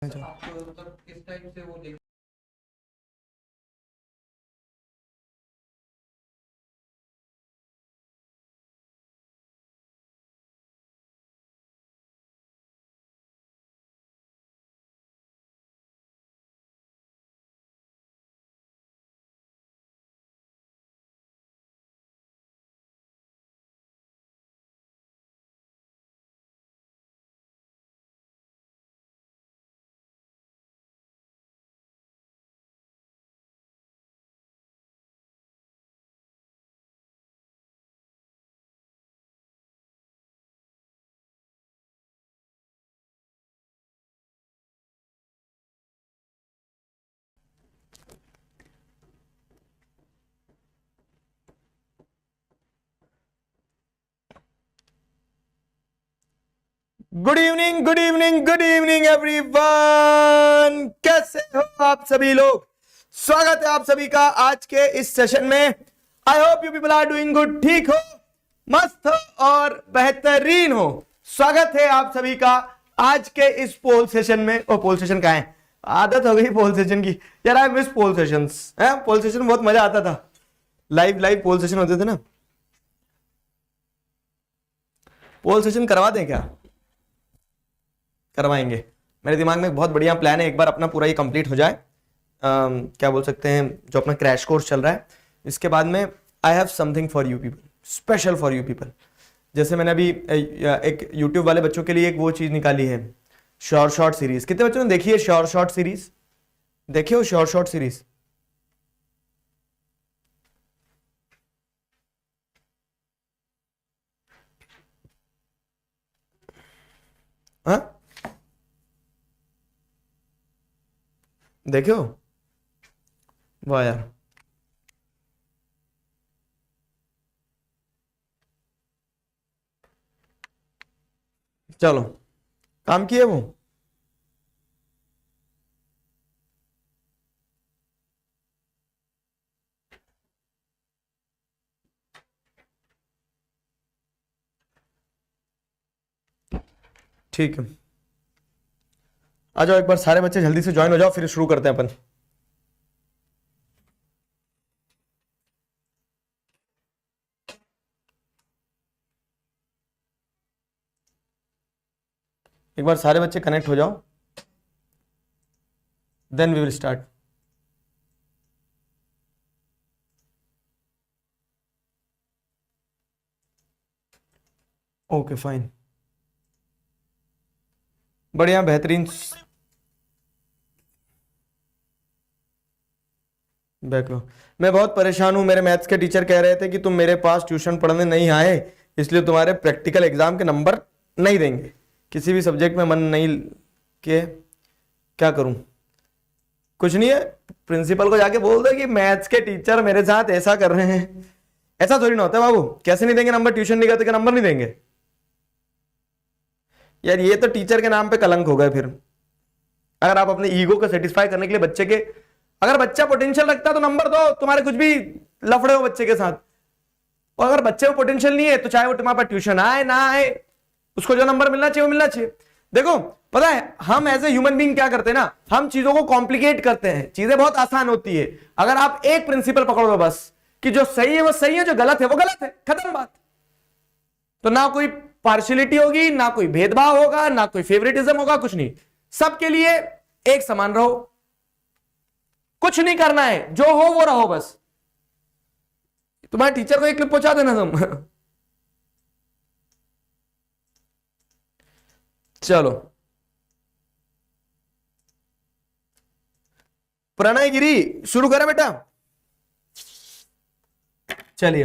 आपको मतलब किस टाइप से वो देख good evening good evening good evening everyone, कैसे हो आप सभी लोग। स्वागत है आप सभी का आज के इस सेशन में। I hope you people are doing good. ठीक हो, मस्त हो और बेहतरीन हो। स्वागत है आप सभी का आज के इस पोल सेशन में। ओ पोल सेशन कहाँ है, आदत हो गई पोल सेशन की यार। I miss poll sessions. Poll session में बहुत मजा आता था। लाइव पोल सेशन होते थे ना। पोल सेशन करवा दें क्या? करवाएंगे। मेरे दिमाग में एक बहुत बढ़िया प्लान है, एक बार अपना पूरा ये कंप्लीट हो जाए, क्या बोल सकते हैं, जो अपना क्रैश कोर्स चल रहा है, इसके बाद में I have something for you people, special for you people. जैसे मैंने अभी एक यूट्यूब वाले बच्चों के लिए एक वो चीज निकाली है, शॉर्ट सीरीज। कितने बच्चों ने देखी है शॉर्ट सीरीज? देखिए वो शॉर्ट सीरीज। हाँ देखो, वाह यार। चलो, काम किए वो। ठीक है, आ जाओ एक बार सारे बच्चे जल्दी से ज्वाइन हो जाओ, फिर शुरू करते हैं अपन। एक बार सारे बच्चे कनेक्ट हो जाओ, then we will start. Okay fine, बढ़िया बेहतरीन। बैकलो, मैं बहुत परेशान हूं। मेरे मैथ्स के टीचर कह रहे थे कि तुम मेरे पास ट्यूशन पढ़ने नहीं आए, इसलिए तुम्हारे प्रैक्टिकल एग्जाम के नंबर नहीं देंगे। किसी भी सब्जेक्ट में मन नहीं के क्या करूं? कुछ नहीं है, प्रिंसिपल को जाके बोल दो कि मैथ्स के टीचर मेरे साथ ऐसा कर रहे हैं। ऐसा थोड़ी ना होता है बाबू। कैसे नहीं देंगे नंबर? ट्यूशन नहीं करते क्या नंबर नहीं देंगे? यार ये तो टीचर के नाम पे कलंक हो गए। फिर अगर आप अपने ईगो को सेटिस्फाई करने के लिए बच्चे के, अगर बच्चा पोटेंशियल रखता है तो नंबर दो, तुम्हारे कुछ भी लफड़े हो बच्चे के साथ। और अगर बच्चे में पोटेंशियल नहीं है तो चाहे वो तुम्हारे पास ट्यूशन आए ना आए, उसको जो नंबर मिलना चाहिए वो मिलना चाहिए। देखो पता है, हम एज ए ह्यूमन बीइंग क्या करते हैं ना, हम चीजों को कॉम्प्लिकेट करते हैं। चीजें बहुत आसान होती है अगर आप एक प्रिंसिपल पकड़ लो बस, कि जो सही है वो सही है, जो गलत है वो गलत है, खत्म बात। तो ना कोई पार्शियलिटी होगी, ना कोई भेदभाव होगा, ना कोई फेवरेटिज्म होगा, कुछ नहीं। सबके लिए एक समान रहो, कुछ नहीं करना है, जो हो वो रहो बस। तुम्हारे टीचर को एक क्लिप पहुंचा देना तुम। चलो, प्रणय गिरी शुरू करें बेटा। चलिए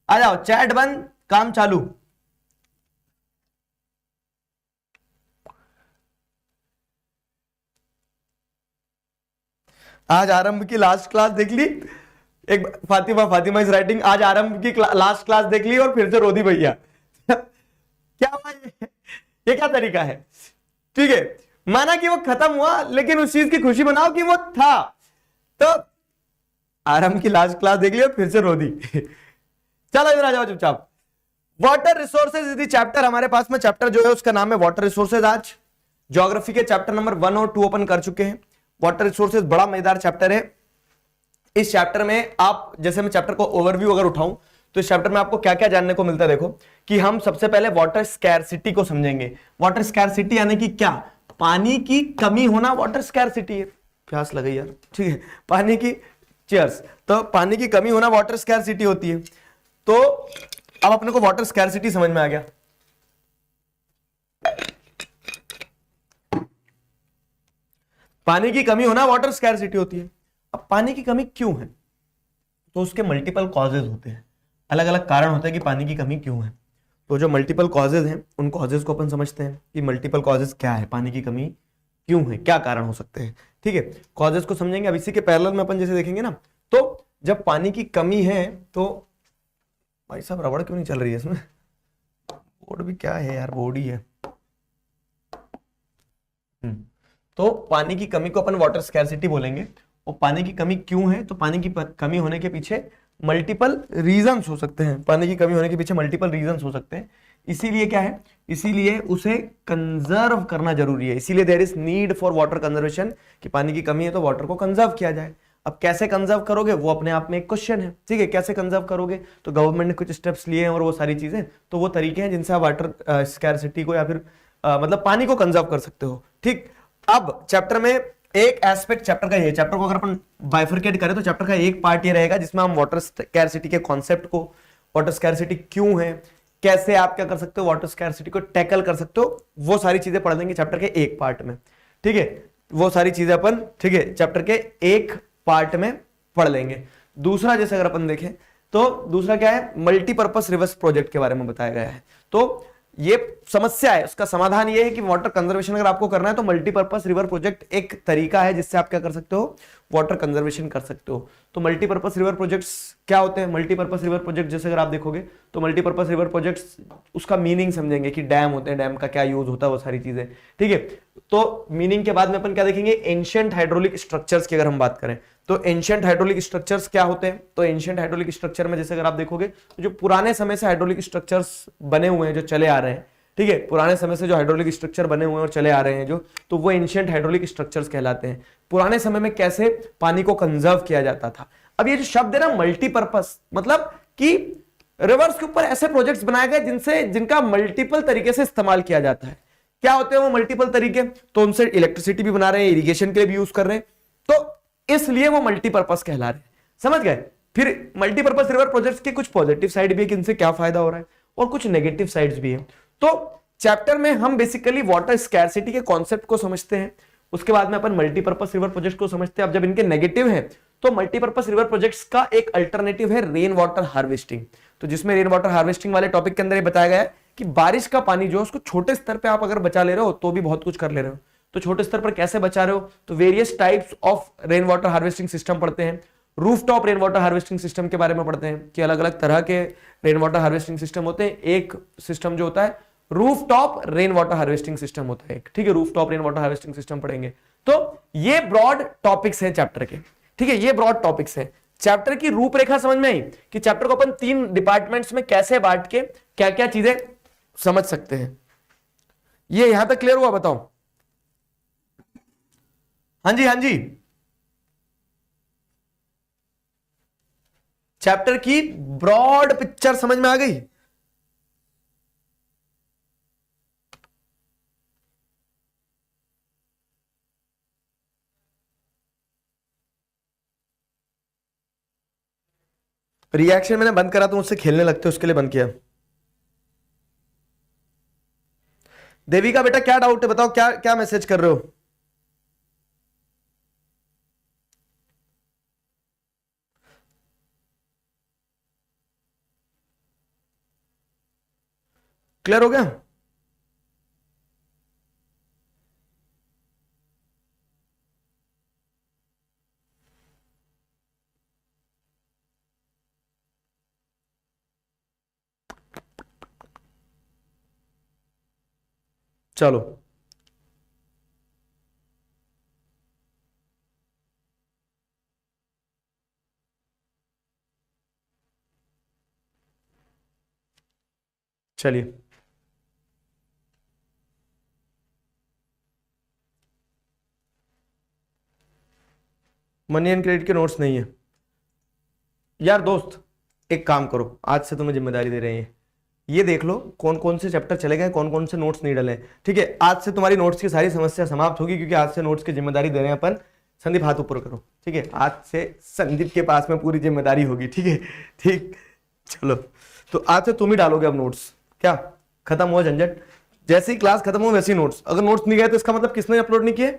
आ जाओ, चैट बंद, काम चालू। आज आरंभ की लास्ट क्लास देख ली। एक फातिमा इज राइटिंग, आज आरंभ की लास्ट क्लास देख ली और फिर से रोदी भैया। क्या भाई, ये क्या तरीका है? ठीक है, माना कि वो खत्म हुआ, लेकिन उस चीज की खुशी मनाओ कि वो था। तो आरंभ की लास्ट क्लास देख ली और फिर से रोदी। चलो इधर आ जाओ चुपचाप। Water resources is the chapter. हमारे पास में चैप्टर जो है उसका नाम है वाटर रिसोर्सेज। आज ज्योग्राफी के चैप्टर नंबर 1 और 2 अपन कर चुके हैं। वाटर रिसोर्सेज बड़ा मजेदार चैप्टर है। इस चैप्टर में आप, जैसे मैं चैप्टर को ओवरव्यू अगर उठाऊं तो इस चैप्टर में आपको क्या क्या जानने को मिलता है। देखो कि हम सबसे पहले वाटर स्कैरसिटी को समझेंगे। वाटर स्कैरसिटी यानी कि क्या, पानी की कमी होना वाटर स्कैरसिटी है। प्यास लगी यार, ठीक है, पानी की, चीयर्स, तो पानी की कमी होना वाटर स्कैरसिटी होती है। तो अब अपने को वाटर स्कैरसिटी समझ में आ गया। पानी की कमी होना वाटर स्कैरसिटी होती है। अब पानी की कमी क्यों है, तो उसके मल्टीपल कॉजेज होते हैं, अलग अलग कारण होते हैं कि पानी की कमी क्यों है। तो जो मल्टीपल कॉजेज हैं उन कॉजेज को अपन समझते हैं कि मल्टीपल कॉजेज क्या है, पानी की कमी क्यों है, क्या कारण हो सकते हैं। ठीक है, कॉजेज को समझेंगे। अब इसी के पैरेलल में अपन जैसे देखेंगे ना, तो जब पानी की कमी है तो भाई साहब रबड़ क्यों नहीं चल रही है इसमें, बोर्ड भी क्या है यार, बोर्ड ही है। तो पानी की कमी को अपन वाटर स्कैरसिटी बोलेंगे। और पानी की कमी क्यों है, तो पानी की कमी होने के पीछे मल्टीपल रीजंस हो सकते हैं। पानी की कमी होने के पीछे मल्टीपल रीजंस हो सकते हैं। इसीलिए क्या है, इसीलिए उसे कंजर्व करना जरूरी है। इसीलिए there is need for water conservation, कि पानी की कमी है तो वाटर को कंजर्व किया जाए। अब कैसे कंजर्व करोगे वो अपने आप में एक क्वेश्चन है। ठीक है, कैसे कंजर्व करोगे, तो गवर्नमेंट ने कुछ स्टेप्स लिए हैं और वो सारी चीजें, तो वो तरीके हैं जिनसे आप वाटर स्कैरसिटी को या फिर मतलब पानी को कंजर्व कर सकते हो। ठीक, अब चैप्टर में एक एस्पेक्ट चैप्टर का ये, चैप्टर को अगर अपन बाइफरकेट करें तो चैप्टर का एक पार्ट ये रहेगा जिसमें हम वाटर स्कैरसिटी के कॉन्सेप्ट को, वाटर स्कैरसिटी क्यों है, कैसे आप क्या कर सकते हो वाटर स्कैरसिटी को टैकल कर सकते हो, वो सारी चीजें पढ़ लेंगे चैप्टर के एक पार्ट में। ठीक है, वो सारी चीजें अपन, ठीक है, चैप्टर के एक पार्ट में पढ़ लेंगे। दूसरा जैसे अगर अपन देखें तो दूसरा क्या है, मल्टीपर्पस रिवर्स प्रोजेक्ट के बारे में बताया गया है। तो ये समस्या है, उसका समाधान ये है कि वाटर कंजर्वेशन अगर आपको करना है तो मल्टीपर्पस रिवर प्रोजेक्ट एक तरीका है जिससे आप क्या कर सकते हो, वाटर कंजर्वेशन कर सकते हो। तो मल्टीपर्पस रिवर प्रोजेक्ट्स क्या होते हैं, मल्टीपर्पस रिवर प्रोजेक्ट जैसे अगर आप देखोगे तो मल्टीपर्पस रिवर प्रोजेक्ट्स, उसका मीनिंग समझेंगे कि डैम होते हैं, डैम का क्या यूज होता है, वो सारी चीजें। ठीक है, तो मीनिंग के बाद में अपन क्या देखेंगे, एंशिएंट हाइड्रोलिक स्ट्रक्चर्स की अगर हम बात करें तो एंशिएंट हाइड्रोलिक स्ट्रक्चर्स क्या होते हैं। तो एंशिएंट हाइड्रोलिक स्ट्रक्चर में जैसे अगर आप देखोगे तो जो पुराने समय से हाइड्रोलिक स्ट्रक्चर्स बने हुए हैं, जो चले आ रहे हैं, ठीक है, पुराने समय से जो हाइड्रोलिक स्ट्रक्चर बने हुए हैं और चले आ रहे हैं जो, तो वो एंशिएंट हाइड्रोलिक स्ट्रक्चर्स कहलाते हैं। पुराने समय में कैसे पानी को कंजर्व किया जाता था। अब ये जो शब्द है ना मल्टीपर्पस, मतलब कि रिवर्स के ऊपर ऐसे प्रोजेक्ट्स बनाए गए जिनका मल्टीपल तरीके से इस्तेमाल किया जाता है। क्या होते हैं वो मल्टीपल तरीके, तो उनसे इलेक्ट्रिसिटी भी बना रहे हैं, इरिगेशन के लिए भी यूज कर रहे हैं, तो इसलिए वो मल्टीपर्पस कहला रहे हैं। समझ गए। फिर मल्टीपर्पस रिवर प्रोजेक्ट्स के कुछ पॉजिटिव साइड भी है कि इनसे क्या फायदा हो रहा है, और कुछ नेगेटिव साइड्स भी है। तो चैप्टर में हम बेसिकली वाटर स्कैरसिटी के कॉन्सेप्ट को समझते हैं, उसके बाद में अपन मल्टीपर्पस रिवर प्रोजेक्ट को समझते हैं। अब जब इनके नेगेटिव हैं तो मल्टीपर्पस रिवर प्रोजेक्ट्स का एक अल्टरनेटिव है रेन वाटर हार्वेस्टिंग। तो जिसमें रेन वाटर हार्वेस्टिंग वाले टॉपिक के अंदर ये बताया गया है कि बारिश का पानी जो है उसको छोटे स्तर पे आप अगर बचा ले रहे हो तो भी बहुत कुछ कर ले रहे हो। तो छोटे स्तर पर कैसे बचा रहे हो, तो various types of rain water harvesting system पढ़ते हैं। Rooftop rain water harvesting system के बारे में पढ़ते हैं कि अलग अलग तरह के रेन वाटर हार्वेस्टिंग सिस्टम होते हैं। एक सिस्टम जो होता है rooftop rain water harvesting system होता है एक, ठीक है, rooftop rain water harvesting system पढ़ेंगे। तो ये ब्रॉड टॉपिक्स हैं चैप्टर के, ठीक है, ये ब्रॉड टॉपिक्स हैं। चैप्टर की रूपरेखा समझ में आई कि चैप्टर को अपन 3 डिपार्टमेंट्स में कैसे बांट के क्या क्या चीजें समझ सकते हैं। ये यहां तक क्लियर हुआ, बताओ। हाँ जी, हाँ जी, चैप्टर की ब्रॉड पिक्चर समझ में आ गई। रिएक्शन मैंने बंद करा तो मुझसे खेलने लगते, उसके लिए बंद किया। देवी का बेटा क्या डाउट है, बताओ, क्या क्या मैसेज कर रहे हो। क्लियर हो गया। चलो चलिए, मनी एंड क्रेडिट के नोट्स नहीं है यार दोस्त। एक काम करो, आज से तुम्हें जिम्मेदारी दे रहे हैं, ये देख लो कौन कौन से चैप्टर चले गए, कौन कौन से नोट्स नहीं डले। ठीक है, आज से तुम्हारी नोट्स की सारी समस्या समाप्त होगी, क्योंकि आज से नोट्स की जिम्मेदारी दे रहे हैं अपन। संदीप हाथ ऊपर करो। ठीक है, आज से संदीप के पास में पूरी जिम्मेदारी होगी। ठीक है, ठीक, चलो तो आज से तुम ही डालोगे अब नोट्स। क्या खत्म हुआ झंझट, जैसे ही क्लास खत्म हो वैसे ही नोट्स। अगर नोट्स नहीं गए तो इसका मतलब किसने अपलोड नहीं किए?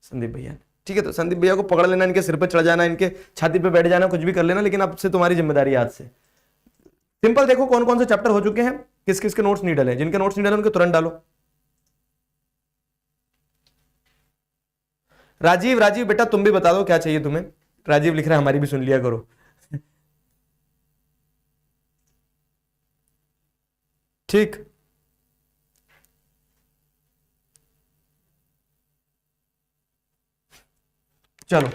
संदीप भैया ने। ठीक है, तो संदीप भैया को पकड़ लेना, इनके सिर पे चढ़ जाना, इनके छाती पे बैठ जाना, कुछ भी कर लेना, लेकिन अब से तुम्हारी जिम्मेदारी आज से। सिंपल देखो कौन कौन से चैप्टर हो चुके हैं, किस किस के नोट्स नहीं डले। जिनके नोट्स नहीं डले उनके तुरंत डालो। राजीव, राजीव बेटा तुम भी बता दो क्या चाहिए तुम्हें। राजीव लिख रहा है हमारी भी सुन लिया करो। ठीक, चलो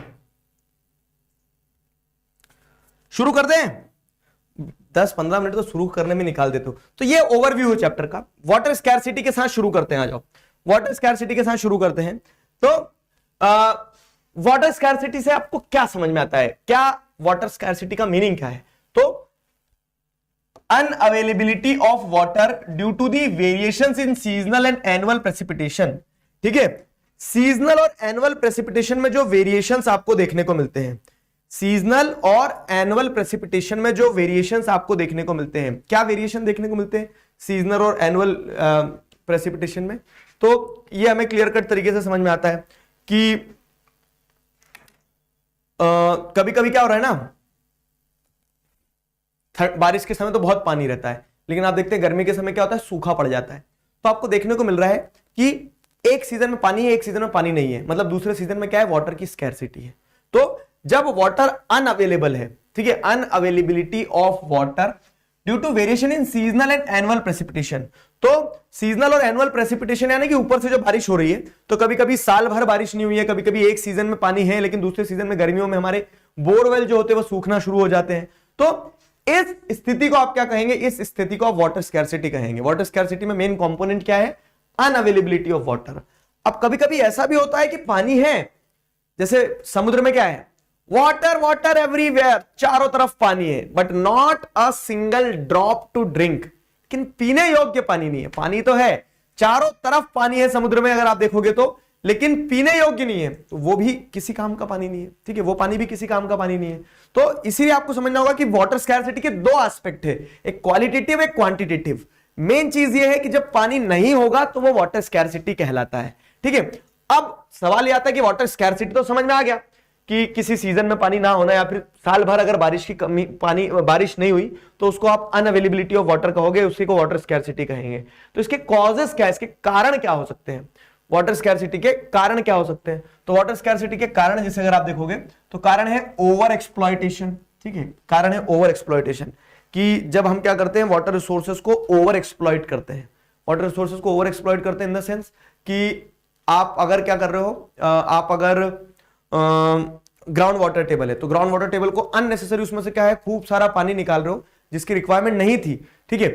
शुरू कर दें। 10-15 मिनट तो शुरू करने में निकाल देते हो। तो ये ओवरव्यू है चैप्टर का। वाटर स्कैरसिटी के साथ शुरू करते हैं, आ जाओ। वाटर स्कैरसिटी के साथ शुरू करते हैं। तो वाटर स्कैरसिटी से आपको क्या समझ में आता है, क्या वाटर स्कैरसिटी का मीनिंग क्या है? तो unavailability of water due to the variations in seasonal and annual precipitation. ठीक है, सीजनल और एनुअल प्रेसिपिटेशन में जो वेरिएशंस आपको देखने को मिलते हैं, सीजनल और एनुअल प्रेसिपिटेशन में जो वेरिएशंस आपको देखने को मिलते हैं, क्या वेरिएशन देखने को मिलते हैं सीजनल और एनुअल प्रेसिपिटेशन में? तो ये हमें क्लियर कट तरीके से समझ में आता है कि कभी कभी क्या हो रहा है ना, बारिश के समय तो बहुत पानी रहता है, लेकिन आप देखते हैं गर्मी के समय क्या होता है, सूखा पड़ जाता है। तो आपको देखने को मिल रहा है कि एक सीजन में पानी है, एक सीजन में पानी नहीं है, मतलब दूसरे सीजन में क्या है, वाटर की स्कैरसिटी है। तो जब वाटर अनअवेलेबल है, ठीक है, unavailability of water due to variation in seasonal and annual precipitation. तो सीजनल और एनुअल प्रेसिपिटेशन यानी कि ऊपर से जो बारिश हो रही है, तो कभी कभी साल भर बारिश नहीं हुई है, कभी कभी एक सीजन में पानी है, लेकिन दूसरे सीजन में गर्मियों में हमारे बोरवेल जो होते हैं वो सूखना शुरू हो जाते हैं। तो इस स्थिति को आप क्या कहेंगे, इस स्थिति को आप वाटर स्कैरसिटी कहेंगे। वाटर स्कैरसिटी में मेन कंपोनेंट क्या है, अनअवेलेबिलिटी ऑफ वाटर। अब कभी कभी ऐसा भी होता है कि पानी है, जैसे समुद्र में क्या है, वाटर वाटर एवरीवेयर, चारों तरफ पानी है, but not a single drop to drink, लेकिन पीने योग्य पानी नहीं है। पानी तो है, चारों तरफ पानी है समुद्र में अगर आप देखोगे तो, लेकिन पीने योग्य नहीं है, तो वो भी किसी काम का पानी नहीं है। ठीक है, वो पानी भी किसी काम का पानी नहीं है। तो इसीलिए आपको समझना होगा कि वाटर स्कैरसिटी के दो एस्पेक्ट है, एक क्वालिटेटिव एक क्वांटिटेटिव। मेन चीज ये है कि जब पानी नहीं होगा तो वो वाटर स्कैरसिटी कहलाता है। ठीक है, अब सवाल ये आता है कि वाटर स्कैरसिटी तो समझ में आ गया कि किसी सीजन में पानी ना होना, या फिर साल भर अगर बारिश की कमी, बारिश नहीं हुई तो उसको आप अनअवेलेबिलिटी ऑफ वाटर कहोगे, उसी को वाटर स्कैरसिटी कहेंगे। तो इसके कॉजेस क्या है, इसके कारण क्या हो सकते हैं, वाटर स्कैरसिटी के कारण क्या हो सकते हैं? तो वाटर स्कैरसिटी के कारण जैसे अगर आप देखोगे तो कारण है ओवर एक्सप्लॉयटेशन। ठीक है, कारण है ओवर एक्सप्लॉयटेशन, कि जब हम क्या करते हैं, वाटर रिसोर्सेज को ओवर एक्सप्लॉइट करते हैं। वाटर रिसोर्सेज को ओवर एक्सप्लॉइट करते हैं इन द सेंस कि आप अगर क्या कर रहे हो, आप अगर ग्राउंड वाटर टेबल है, तो ग्राउंड वाटर टेबल को अननेसेसरी उसमें से क्या है, खूब सारा पानी निकाल रहे हो जिसकी रिक्वायरमेंट नहीं थी। ठीक है,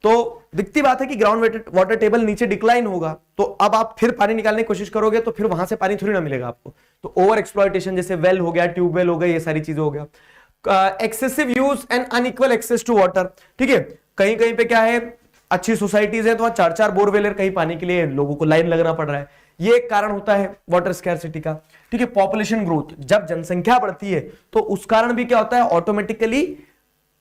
तो दिखती बात है कि ग्राउंड वाटर टेबल नीचे डिक्लाइन होगा, तो अब आप फिर पानी निकालने की कोशिश करोगे तो फिर वहां से पानी थोड़ी ना मिलेगा आपको। तो ओवर एक्सप्लॉयटेशन, जैसे वेल हो गया, ट्यूबवेल हो गया, ये सारी चीजें हो गया। Excessive use and unequal access to water. ठीक है, कहीं कहीं पे क्या है, अच्छी सोसाइटीज है तो वहां 4-4 बोरवेल, कहीं पानी के लिए लोगों को लाइन लगना पड़ रहा है, ये एक कारण होता है वाटर स्कैरसिटी का। ठीक है, पॉपुलेशन ग्रोथ, जब जनसंख्या बढ़ती है तो उस कारण भी क्या होता है, ऑटोमेटिकली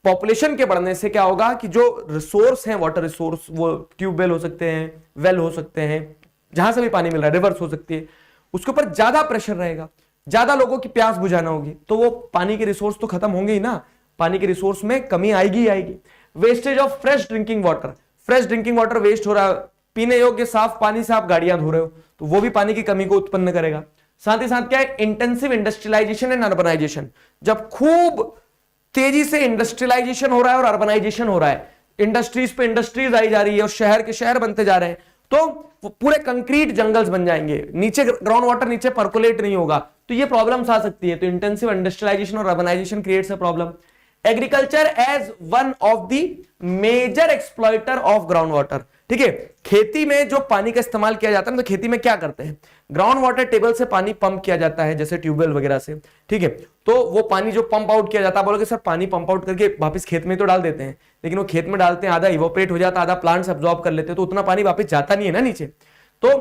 पॉपुलेशन के बढ़ने से क्या होगा कि जो रिसोर्स हैं, वाटर रिसोर्स, वो ट्यूबवेल हो सकते हैं, वेल हो सकते हैं, जहां से भी पानी मिल रहा है, रिवर्स हो सकती है, उसके ऊपर ज्यादा प्रेशर रहेगा, ज्यादा लोगों की प्यास बुझाना होगी, तो वो पानी के रिसोर्स तो खत्म होंगे ही ना, पानी के रिसोर्स में कमी आएगी ही आएगी। Wastage of fresh drinking water, fresh drinking water waste हो रहा है, पीने योग्य साफ पानी से आप गाड़ियां धो रहे हो, तो वो भी पानी की कमी को उत्पन्न करेगा। साथ ही साथ क्या है, इंटेंसिव इंडस्ट्रियलाइजेशन एंड अर्बनाइजेशन, जब खूब तेजी से इंडस्ट्रियलाइजेशन हो रहा है और अर्बनाइजेशन हो रहा है, इंडस्ट्रीज पे इंडस्ट्रीज आई जा रही है और शहर के शहर बनते जा रहे हैं, तो वो पूरे कंक्रीट जंगल्स बन जाएंगे, नीचे ग्राउंड वाटर नीचे पर्कुलेट नहीं होगा, तो ये प्रॉब्लम्स आ सकती है। तो इंटेंसिव इंडस्ट्रियलाइजेशन और urbanization creates a problem. Agriculture as one of the major exploiter of ground water. ठीक है, खेती में जो पानी का इस्तेमाल किया जाता है, तो खेती में क्या करते हैं, ग्राउंड वाटर टेबल से पानी पंप किया जाता है, जैसे ट्यूबवेल वगैरह से। ठीक है, तो वो पानी जो पंप आउट किया जाता है, बोलोगे सर पानी पंप आउट करके वापस खेत में तो डाल देते हैं, लेकिन वो खेत में डालते हैं, आधा इवोपरेट हो जाता है, आधा प्लांट्स अब्सॉर्ब कर लेते हैं, तो उतना पानी वापस जाता नहीं है ना नीचे। तो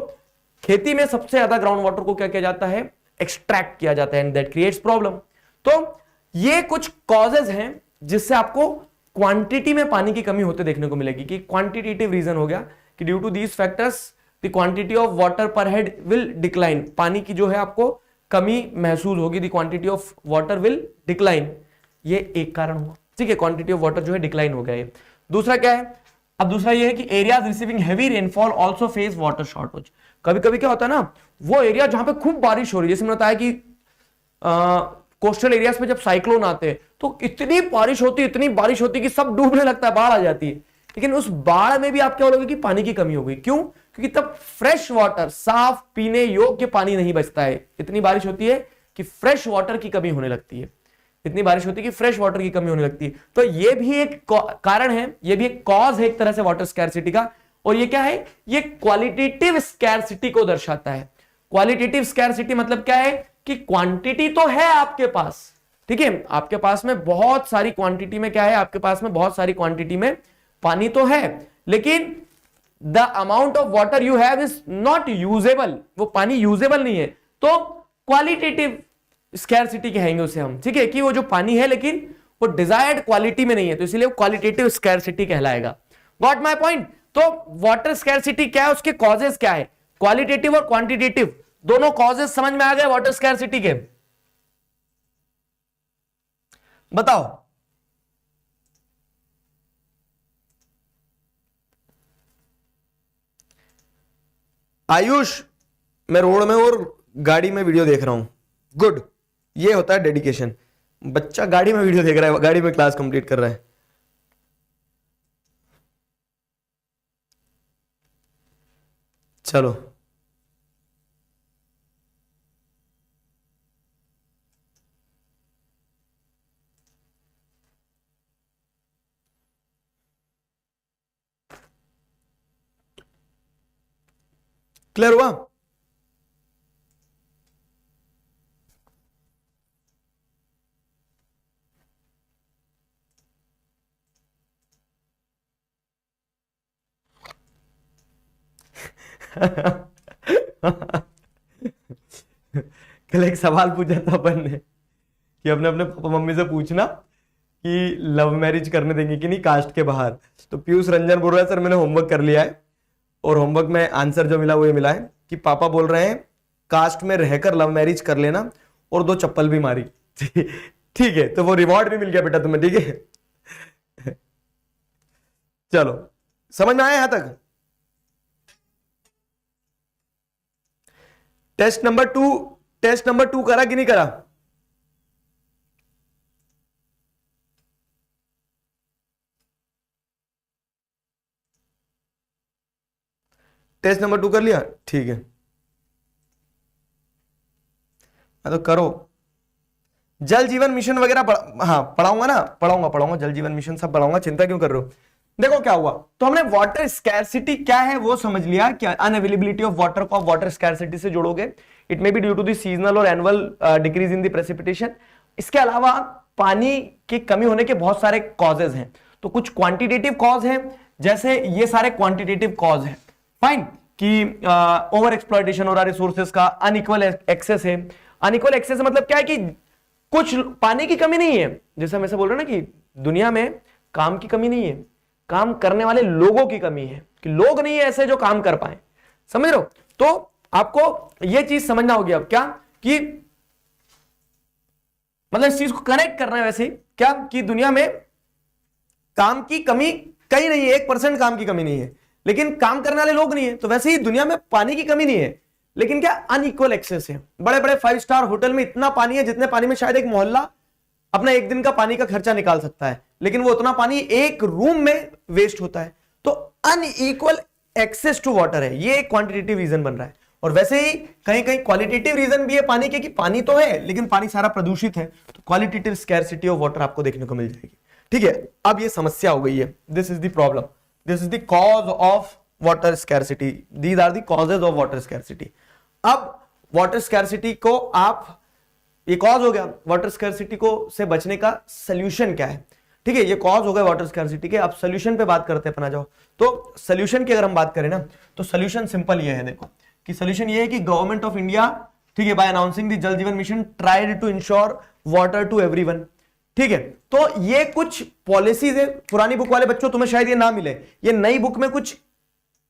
खेती में सबसे ज्यादा ग्राउंड वाटर को क्या किया जाता है, एक्सट्रैक्ट किया जाता है, एंड दैट क्रिएट्स प्रॉब्लम। तो ये कुछ कॉजेज हैं जिससे आपको क्वांटिटी में पानी की कमी होते देखने को मिलेगी, कि क्वांटिटेटिव रीजन हो गया कि due to these factors the quantity of water per head will decline, पानी की जो है आपको कमी महसूस होगी, the quantity of water will decline, ये एक कारण हुआ। ठीक है, क्वांटिटी ऑफ वाटर जो है डिक्लाइन हो गया है। दूसरा क्या है, अब दूसरा ये है कि areas receiving heavy rainfall also face water shortage. कभी कभी क्या होता है ना, वो एरिया जहां पे खूब बारिश हो रही है, जैसे मैंने बताया कि कोस्टल एरियाज में जब साइक्लोन आते हैं तो इतनी बारिश होती कि सब डूबने लगता है, बाढ़ आ जाती है, लेकिन उस बाढ़ में भी आप क्या बोलोगे कि पानी की कमी हो गई। क्यों? क्योंकि तब फ्रेश वाटर, साफ पीने योग्य पानी नहीं बचता है। इतनी बारिश होती है कि फ्रेश वाटर की कमी होने लगती है, इतनी बारिश होती है कि फ्रेश वाटर की कमी होने लगती है। तो ये भी एक कारण है, ये भी एक कॉज है एक तरह से वाटर स्कैर्सिटी का। और ये क्या है, ये क्वालिटेटिव स्कैर्सिटी को दर्शाता है। क्वालिटेटिव स्कैर्सिटी मतलब क्या है कि क्वांटिटी तो है आपके पास, ठीक है, आपके पास में बहुत सारी क्वांटिटी में क्या है, आपके पास में बहुत सारी क्वांटिटी में पानी तो है, लेकिन the amount of water you have is not usable, वो पानी यूजेबल नहीं है। तो क्वालिटेटिव स्कैर्सिटी कहेंगे उसे हम, ठीक है, कि वो जो पानी है लेकिन वो डिजायर्ड क्वालिटी में नहीं है, तो इसलिए वो क्वालिटेटिव स्कैर्सिटी कहलाएगा। Got my point? तो वाटर स्कैर्सिटी क्या है, उसके कॉजेस क्या है, क्वालिटेटिव और क्वांटिटेटिव दोनों कॉजेस समझ में आ गए वाटर स्कैर्सिटी के? बताओ। आयुष, मैं रोड में और गाड़ी में वीडियो देख रहा हूं। गुड, ये होता है डेडिकेशन। बच्चा गाड़ी में वीडियो देख रहा है, गाड़ी में क्लास कंप्लीट कर रहा है। चलो, क्लियर हुआ? कल एक सवाल पूछा था अपन ने कि अपने अपने पापा मम्मी से पूछना कि लव मैरिज करने देंगे कि नहीं कास्ट के बाहर। तो पीयूष रंजन बोल रहा है सर मैंने होमवर्क कर लिया है, और होमवर्क में आंसर जो मिला वो ये मिला है कि पापा बोल रहे हैं कास्ट में रहकर लव मैरिज कर लेना, और 2 चप्पल भी मारी। ठीक है, तो वो रिवॉर्ड भी मिल गया बेटा तुम्हें, ठीक है। चलो, समझ में आया यहां तक? टेस्ट नंबर 2 करा कि नहीं करा? टेस्ट नंबर 2 कर लिया? ठीक है, तो करो। जल जीवन मिशन वगैरह हाँ पढ़ाऊंगा ना, पढ़ाऊंगा जल जीवन मिशन सब पढ़ाऊंगा, चिंता क्यों कर रहे हो। देखो क्या हुआ, तो हमने वाटर स्कैर्सिटी क्या है वो समझ लिया, क्या अनअवेलेबिलिटी ऑफ वाटर को आप वाटर स्कैर्सिटी से जोड़ोगे। It may be due to the seasonal और annual decrease in the precipitation. इसके अलावा पानी की कमी होने के बहुत सारे कॉजेज हैं, तो कुछ क्वांटिटेटिव कॉज हैं, जैसे ये सारे क्वांटिटेटिव कॉज हैं, फाइन, कि ओवर एक्सप्लॉयटेशन हो रहा रिसोर्सेज का, अनइक्वल एक्सेस है। अनइक्वल एक्सेस मतलब क्या है कि कुछ पानी की कमी नहीं है, जैसे हम ऐसे बोल रहे हैं ना कि दुनिया में काम की कमी नहीं है, काम करने वाले लोगों की कमी है, कि लोग नहीं है ऐसे जो काम कर पाए, समझ रहे हो। तो आपको यह चीज समझना होगी अब क्या, कि मतलब इस चीज को कनेक्ट करना है वैसे क्या, कि दुनिया में काम की कमी कहीं नहीं है, 1% काम की कमी नहीं है, लेकिन काम करने वाले लोग नहीं है। तो वैसे ही दुनिया में पानी की कमी नहीं है, लेकिन क्या अनइक्वल एक्सेस है। बड़े बड़े 5 स्टार होटल में इतना पानी है जितने पानी में शायद एक मोहल्ला अपना एक दिन का पानी का खर्चा निकाल सकता है, लेकिन वो उतना पानी एक रूम में वेस्ट होता है। तो अनइक्वल एक्सेस टू वाटर है, ये एक क्वांटिटेटिव रीजन बन रहा है। और वैसे ही कहीं कहीं क्वालिटेटिव रीजन भी है पानी के, कि पानी तो है लेकिन पानी सारा प्रदूषित है, तो क्वालिटेटिव स्कैरसिटी ऑफ वाटर आपको देखने को मिल जाएगी। ठीक है, अब ये समस्या हो गई है, this is the problem, this is the cause of water scarcity, these are the causes of water scarcity. अब वाटर स्कैरसिटी को आप, ये कॉज हो गया, वाटर स्कैरसिटी को से बचने का सोल्यूशन क्या है। ठीक है, ये कॉज हो गए वाटर स्कैरसिटी के। अब सोल्यूशन पे बात करते हैं अपना जाओ। तो सोल्यूशन की अगर हम बात करें ना, तो सोल्यूशन सिंपल ये है, देखो कि सोल्यूशन ये है कि गवर्नमेंट ऑफ इंडिया, ठीक है, bye announcing the Jal Jeevan mission tried to ensure water to everyone. ठीक है, तो ये कुछ पॉलिसीज है, पुरानी बुक वाले बच्चों तुम्हें शायद ये ना मिले, ये नई बुक में कुछ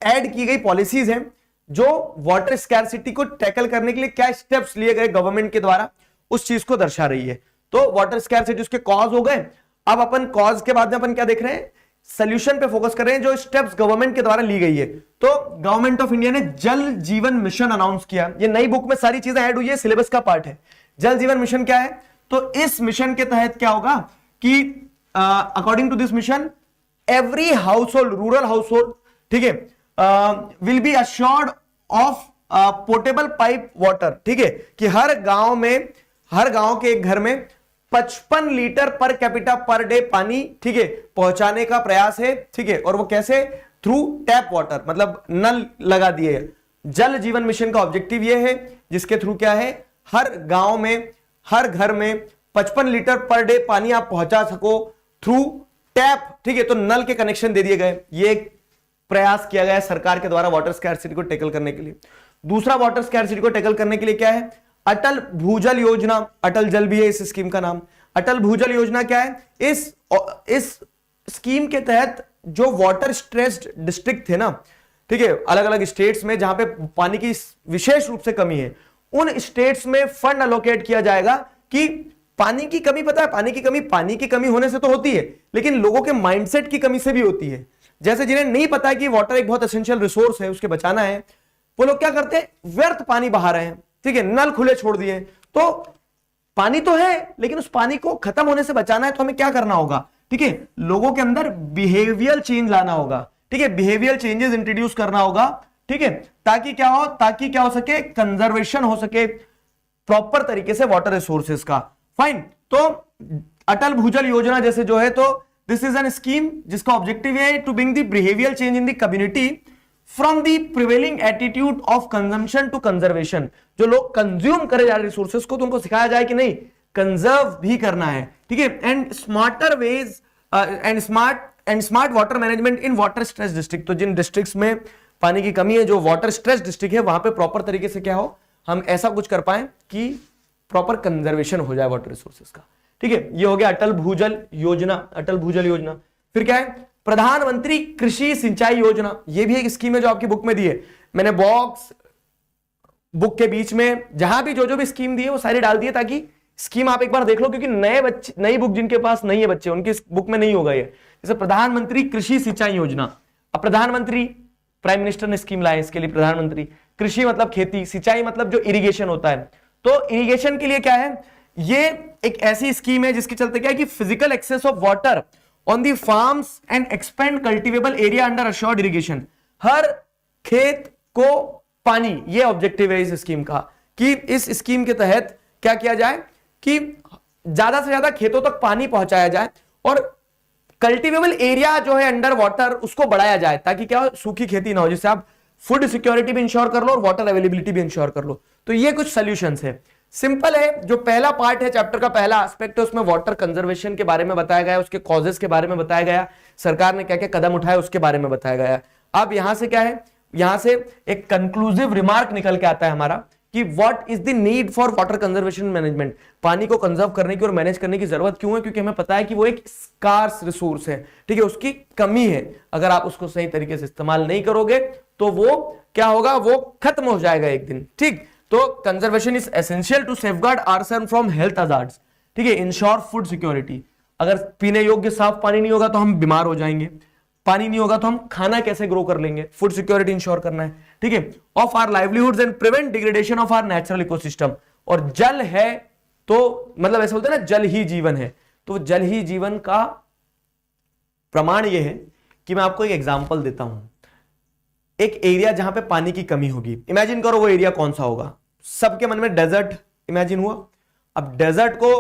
ऐड की गई पॉलिसीज हैं जो वाटर स्कैरसिटी को टैकल करने के लिए क्या स्टेप्स लिए गए गवर्नमेंट के द्वारा, उस चीज को दर्शा रही है। तो वाटर स्कैरसिटी उसके कॉज हो गए। अब अपन कॉज के बाद में अपन क्या देख रहे हैं, सोल्यूशन पे फोकस कर रहे हैं, जो स्टेप्स गवर्नमेंट के द्वारा ली गई है। तो गवर्नमेंट ऑफ इंडिया ने जल जीवन मिशन अनाउंस किया, ये नई बुक में सारी चीजें ऐड हुई है, सिलेबस का पार्ट है। जल जीवन मिशन क्या है, तो इस मिशन के तहत क्या होगा कि according to this mission every household, rural household, ठीक है, will be assured of portable pipe water. ठीक है, कि हर गांव में, हर गांव के एक घर में 55 litre per capita per day पानी, ठीक है, पहुंचाने का प्रयास है। ठीक है, और वो कैसे, थ्रू टैप वाटर, मतलब नल लगा दिए। जल जीवन मिशन का ऑब्जेक्टिव ये है जिसके थ्रू क्या है, हर गांव में, हर घर में 55 लीटर पर डे पानी आप पहुंचा सको थ्रू टैप। ठीक है, तो नल के कनेक्शन दे दिए गए। ये एक प्रयास किया गया है सरकार के द्वारा वाटर स्कैरसिटी को टैकल करने के लिए। दूसरा वाटर स्कैरसिटी को टैकल करने के लिए क्या है, अटल भूजल योजना, अटल जल भी है इस स्कीम का नाम। अटल भूजल योजना क्या है, इस स्कीम के तहत जो वाटर स्ट्रेस्ड डिस्ट्रिक्ट थे ना, ठीक है, अलग अलग स्टेट्स में जहां पे पानी की विशेष रूप से कमी है, उन स्टेट्स में फंड अलोकेट किया जाएगा कि पानी की कमी, पता है पानी की कमी होने से तो होती है, लेकिन लोगों के माइंडसेट की कमी से भी होती है। जैसे जिन्हें नहीं पता है कि वाटर एक बहुत एसेंशियल रिसोर्स है, उसके बचाना है, वो लोग क्या करते हैं, व्यर्थ पानी बहा रहे हैं। ठीक है, नल खुले छोड़ दिए। तो पानी तो है लेकिन उस पानी को खत्म होने से बचाना है, तो हमें क्या करना होगा, ठीक है, लोगों के अंदर बिहेवियर चेंज लाना होगा। ठीक है, बिहेवियर चेंजेस इंट्रोड्यूस करना होगा। ठीक है, ताकि क्या हो सके, कंजर्वेशन हो सके प्रॉपर तरीके से वाटर रिसोर्सेज का। फाइन, तो अटल भूजल योजना जैसे जो है, तो दिस इज एन स्कीम जिसका ऑब्जेक्टिव है to bring the behaviour change in the community from the prevailing attitude of consumption to conservation. जो लोग कंज्यूम करे जा रहे रिसोर्सेज को, तो उनको सिखाया जाए कि नहीं, कंजर्व भी करना है। ठीक है, and smarter ways and smart water management in water stress district. तो जिन डिस्ट्रिक्ट्स में पानी की कमी है, जो वाटर स्ट्रेस डिस्ट्रिक्ट है, वहां पे प्रॉपर तरीके से क्या हो, हम ऐसा कुछ कर पाए कि प्रॉपर कंजर्वेशन हो जाए वाटर रिसोर्सेज का। ठीक है, ये हो गया अटल भूजल योजना, अटल भूजल योजना। फिर क्या है, प्रधानमंत्री कृषि सिंचाई योजना, ये भी एक स्कीम है जो आपकी बुक में दी है। मैंने बॉक्स बुक के बीच में जहां भी जो भी स्कीम दी है वो सारी डाल दी है, ताकि स्कीम आप एक बार देख लो, क्योंकि नए बच्चे, नई बुक जिनके पास नहीं है बच्चे, उनकी बुक में नहीं होगा ये। जैसे प्रधानमंत्री कृषि सिंचाई योजना, अब प्रधानमंत्री, प्राइम मिनिस्टर ने स्कीम लाए इसके लिए, प्रधानमंत्री कृषि मतलब खेती, सिंचाई मतलब जो इरिगेशन होता है। तो इरिगेशन के लिए क्या है, ये एक ऐसी स्कीम है जिसके चलते क्या है कि physical access of water on the farms and expand cultivable area under assured irrigation. हर खेत को पानी, ये ऑब्जेक्टिव है इस स्कीम का, कि इस स्कीम के तहत क्या किया जाए कि ज्यादा से ज्यादा खेतों तक पानी पहुंचाया जाए और कल्टिवेबल एरिया जो है अंडर वाटर उसको बढ़ाया जाए, ताकि क्या हो, सूखी खेती ना हो, जिससे आप फूड सिक्योरिटी भी इंश्योर कर लो और वाटर अवेलेबिलिटी भी इंश्योर कर लो। तो ये कुछ सॉल्यूशंस है, सिंपल है। जो पहला पार्ट है चैप्टर का, पहला एस्पेक्ट है, उसमें वाटर कंजर्वेशन के बारे में बताया गया, उसके कॉजेस के बारे में बताया गया, सरकार ने क्या क्या कदम उठाए उसके बारे में बताया गया। अब यहां से क्या है, यहां से एक कंक्लूसिव रिमार्क निकल के आता है हमारा कि what is the need for water conservation management. पानी को कंजर्व करने की और मैनेज करने की जरूरत क्यों है, क्योंकि हमें पता है कि वो एक स्कार्स रिसोर्स है। ठीक है, उसकी कमी है, अगर आप उसको सही तरीके से इस्तेमाल नहीं करोगे तो वो क्या होगा, वो खत्म हो जाएगा एक दिन। ठीक, तो conservation is essential to safeguard ourselves from health hazards. ठीक है, इंश्योर फूड सिक्योरिटी। अगर पीने योग्य साफ पानी नहीं होगा तो हम बीमार हो जाएंगे, पानी नहीं होगा तो हम खाना कैसे ग्रो कर लेंगे, फूड सिक्योरिटी इंश्योर करना है। ठीक है, of our livelihoods and prevent degradation of our natural ecosystem. और जल है तो मतलब ऐसे बोलते हैं ना, जल ही जीवन है, तो जल ही जीवन का प्रमाण यह है कि मैं आपको एक एग्जांपल देता हूं। एक एरिया जहां पे पानी की कमी होगी। इमेजिन करो वो एरिया कौन सा होगा। सबके मन में डेजर्ट इमेजिन हुआ। अब डेजर्ट को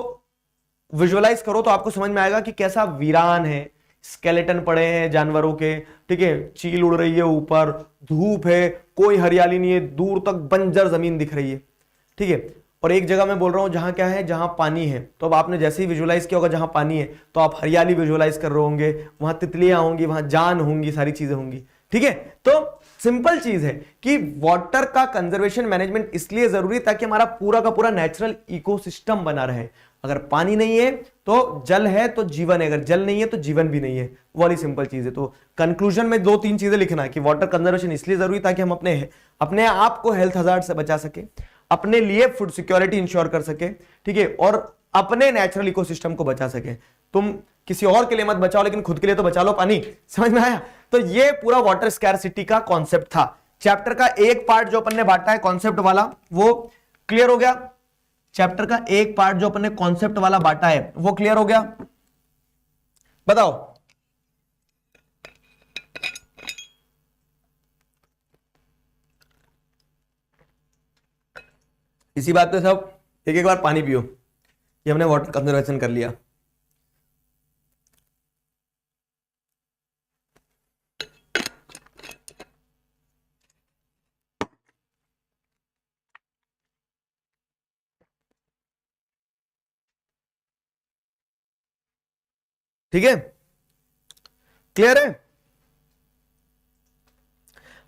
विजुअलाइज करो तो आपको समझ में आएगा कि कैसा वीरान है, स्केलेटन पड़े हैं जानवरों के, ठीक है, चील उड़ रही है ऊपर, धूप है, कोई हरियाली नहीं है, दूर तक बंजर जमीन दिख रही है, ठीक है। और एक जगह मैं बोल रहा हूं जहां क्या है, जहां पानी है। तो अब आपने जैसे ही विजुअलाइज किया होगा जहां पानी है तो आप हरियाली विजुअलाइज कर रहे होंगे, वहां तितलियां होंगी, वहां जान होंगी, सारी चीजें होंगी, ठीक है। तो सिंपल चीज है कि वाटर का कंजर्वेशन मैनेजमेंट इसलिए जरूरी ताकि हमारा पूरा का पूरा नेचुरल इकोसिस्टम बना रहे। अगर पानी नहीं है तो जल है तो जीवन है, अगर जल नहीं है तो जीवन भी नहीं है। वो वाली सिंपल चीज है। तो कंक्लूजन में 2-3 चीजें लिखना कि वाटर कंजर्वेशन इसलिए जरूरी ताकि हम अपने आप को हेल्थ हजार्ड से बचा सके, अपने लिए फूड सिक्योरिटी इंश्योर कर सके, ठीक है, और अपने नेचुरल इकोसिस्टम को बचा सके। तुम किसी और के लिए मत बचाओ लेकिन खुद के लिए तो बचा लो पानी। समझ में आया? तो ये पूरा वाटर स्कैरसिटी का कॉन्सेप्ट था। चैप्टर का एक पार्ट जो अपन ने बांटा है कॉन्सेप्ट वाला वो क्लियर हो गया। चैप्टर का एक पार्ट जो अपन ने कॉन्सेप्ट वाला बांटा है वो क्लियर हो गया। बताओ इसी बात पे सब एक एक बार पानी पियो। ये हमने वाटर कंजर्वेशन कर लिया। ठीक है, क्लियर है?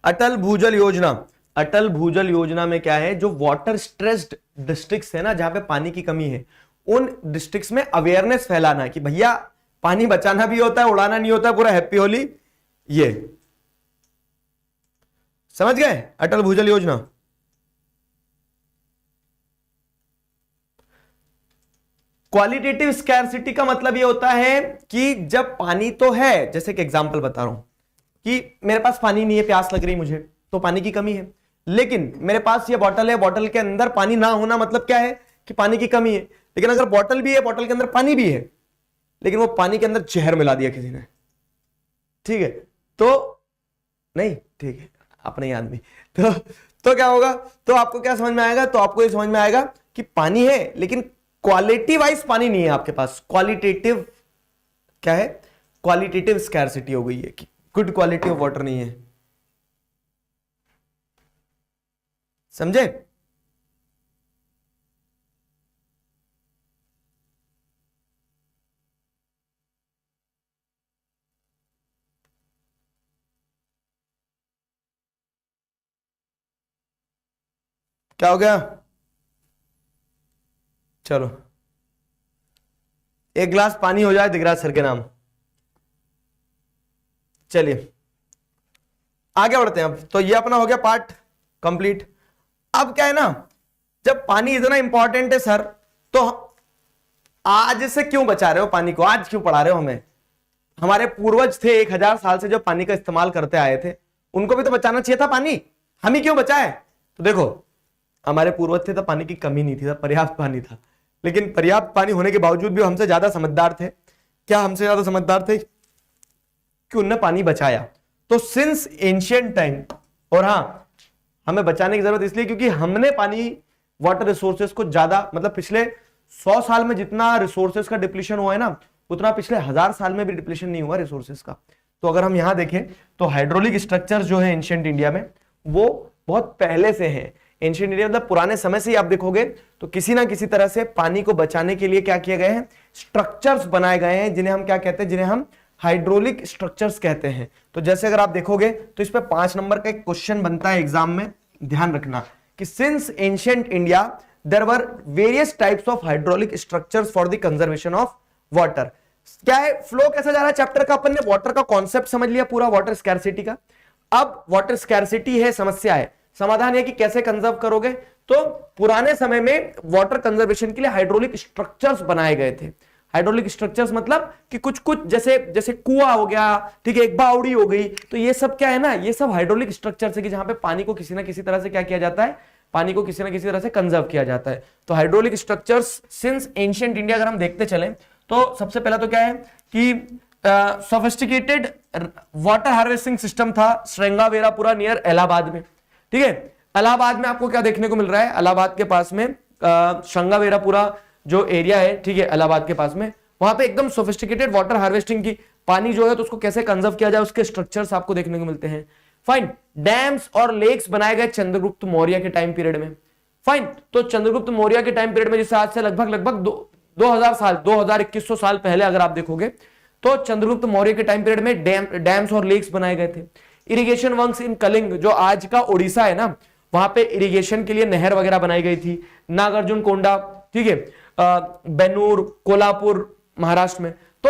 अटल भूजल योजना, अटल भूजल योजना में क्या है, जो वाटर स्ट्रेस्ड डिस्ट्रिक्ट्स है ना, जहां पे पानी की कमी है, उन डिस्ट्रिक्ट्स में अवेयरनेस फैलाना कि भैया पानी बचाना भी होता है, उड़ाना नहीं होता है। पूरा हैप्पी होली। ये समझ गए? अटल भूजल योजना। क्वालिटेटिव स्कैरसिटी का मतलब ये होता है कि जब पानी तो है, जैसे कि एग्जांपल बता रहा हूं कि मेरे पास पानी नहीं है, प्यास लग रही मुझे, तो पानी की कमी है, लेकिन मेरे पास ये बॉटल है, बॉटल के अंदर पानी ना होना मतलब क्या है कि पानी की कमी है। लेकिन अगर बॉटल भी है, बॉटल के अंदर पानी भी है, लेकिन वो पानी के अंदर जहर मिला दिया किसी ने, ठीक है, तो नहीं, ठीक है, अपने ही आदमी, तो क्या होगा? तो आपको क्या समझ में आएगा? तो आपको ये समझ में आएगा कि पानी है लेकिन क्वालिटी वाइज पानी नहीं है आपके पास। क्वालिटेटिव क्या है? क्वालिटेटिव स्कैरसिटी हो गई है कि गुड क्वालिटी ऑफ वाटर नहीं है। समझे? क्या हो गया? चलो एक गिलास पानी हो जाए दिगराज सर के नाम। चलिए आगे बढ़ते हैं। अब तो ये अपना हो गया पार्ट कंप्लीट। अब क्या है ना, जब पानी इतना इंपॉर्टेंट है सर, तो आज से क्यों बचा रहे हो पानी को? आज क्यों पढ़ा रहे हो हमें? हमारे पूर्वज थे 1000 साल से जो पानी का इस्तेमाल करते आए थे, उनको भी तो बचाना चाहिए था पानी। हम ही क्यों बचाए? तो देखो हमारे पूर्वज थे तो पानी की कमी नहीं थी, पर्याप्त पानी था, लेकिन पर्याप्त पानी होने के बावजूद भी हमसे ज्यादा समझदार थे। क्या हमसे ज्यादा समझदार थे कि उनने पानी बचाया? तो सिंस एंशिएंट टाइम, और हाँ हमें बचाने की जरूरत इसलिए क्योंकि हमने पानी वाटर रिसोर्सेज को ज्यादा, मतलब पिछले 100 साल में जितना रिसोर्सेज का डिप्लीशन हुआ है ना, उतना पिछले 1000 साल में भी डिप्लीशन नहीं हुआ रिसोर्सेज का। तो अगर हम यहां देखें तो हाइड्रोलिक स्ट्रक्चर जो है एंशिएंट इंडिया में, वो बहुत पहले से है। एंशिएंट इंडिया मतलब पुराने समय से ही आप देखोगे तो किसी ना किसी तरह से पानी को बचाने के लिए क्या किए गए हैं, स्ट्रक्चर्स बनाए गए हैं, जिन्हें हम क्या कहते हैं, जिन्हें हम हाइड्रोलिक स्ट्रक्चर्स कहते हैं। तो जैसे अगर आप देखोगे तो इस पे 5 नंबर का एक क्वेश्चन बनता है एग्जाम में, ध्यान रखना कि since ancient India there were various types of hydraulic structures for the conservation of water. क्या है फ्लो कैसा जा रहा है चैप्टर का? अपन ने वाटर का कॉन्सेप्ट समझ लिया पूरा, वाटर स्कैरसिटी का। अब वाटर स्कैरसिटी है, समस्या है, समाधान है कि कैसे कंजर्व करोगे। तो पुराने समय में वाटर कंजर्वेशन के लिए हाइड्रोलिक स्ट्रक्चर्स बनाए गए थे। हाइड्रोलिक स्ट्रक्चर्स मतलब कि कुछ कुछ जैसे कुआं हो गया, ठीक है, एक बावड़ी हो गई, तो ये सब क्या है ना, ये सब हाइड्रोलिक स्ट्रक्चर्स है कि जहां पे पानी को किसी ना किसी तरह से क्या किया जाता है, पानी को किसी ना किसी तरह से कंजर्व किया जाता है। तो hydraulic structures since ancient India अगर हम देखते चले तो सबसे पहला तो क्या है कि सोफिस्टिकेटेड वाटर हार्वेस्टिंग सिस्टम था श्रृंगावेरापुरा नियर इलाहाबाद में। ठीक है, इलाहाबाद में आपको क्या देखने को मिल रहा है, इलाहाबाद के पास में श्रृंगावेरापुरा जो एरिया है, ठीक है, इलाहाबाद के पास में, वहां पे एकदम सोफिस्टिकेटेड वाटर हार्वेस्टिंग की, पानी जो है तो उसको कैसे कंजर्व किया जाए उसके स्ट्रक्चर्स आपको देखने को मिलते हैं। फाइन, डैम्स और लेक्स बनाए गए चंद्रगुप्त मौर्य के टाइम पीरियड में। फाइन, तो चंद्रगुप्त मौर्य के टाइम पीरियड में, जिससे आज से लगभग 2000 साल 2100 साल पहले अगर आप देखोगे तो चंद्रगुप्त मौर्य के टाइम पीरियड में डैम्स और लेक्स बनाए गए थे। इरिगेशन वर्क्स इन कलिंग, जो आज का उड़ीसा है ना, वहां पे इरिगेशन के लिए नहर वगैरह बनाई गई थी। नागार्जुन कोंडा, ठीक है, बेनूर, कोल्हापुर महाराष्ट्र में, तो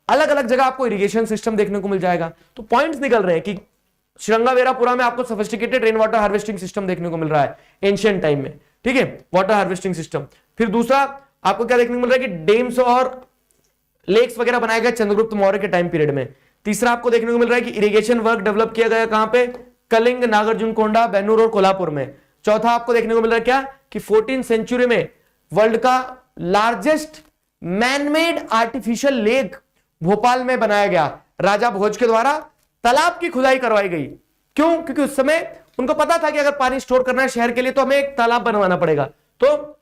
अलग अलग जगह आपको इरिगेशन सिस्टम देखने को मिल जाएगा। तो पॉइंट्स निकल रहे हैं कि श्रृंगावेरापुरा में आपको sophisticated rain water harvesting system देखने को मिल रहा है एंशिएंट टाइम में। ठीक है, वाटर हार्वेस्टिंग सिस्टम। फिर दूसरा आपको क्या देखने को मिल रहा है कि डैम्स और लेक्स वगैरह बनाए गए चंद्रगुप्त मौर्य के टाइम पीरियड में। तीसरा आपको देखने को मिल रहा है कि इरिगेशन वर्क डेवलप किया गया कहां पे, कलिंग, नागार्जुन कोंडा, बेनूर और कोल्हापुर में। चौथा आपको देखने को मिल रहा है क्या कि 14th सेंचुरी में वर्ल्ड का largest manmade artificial lake Bhopal में बनाया गया, राजा भोज के द्वारा तालाब की खुदाई करवाई गई। क्यों? क्योंकि उस समय उनको पता था कि अगर पानी स्टोर करना है शहर के लिए तो हमें एक तालाब बनवाना पड़ेगा। तो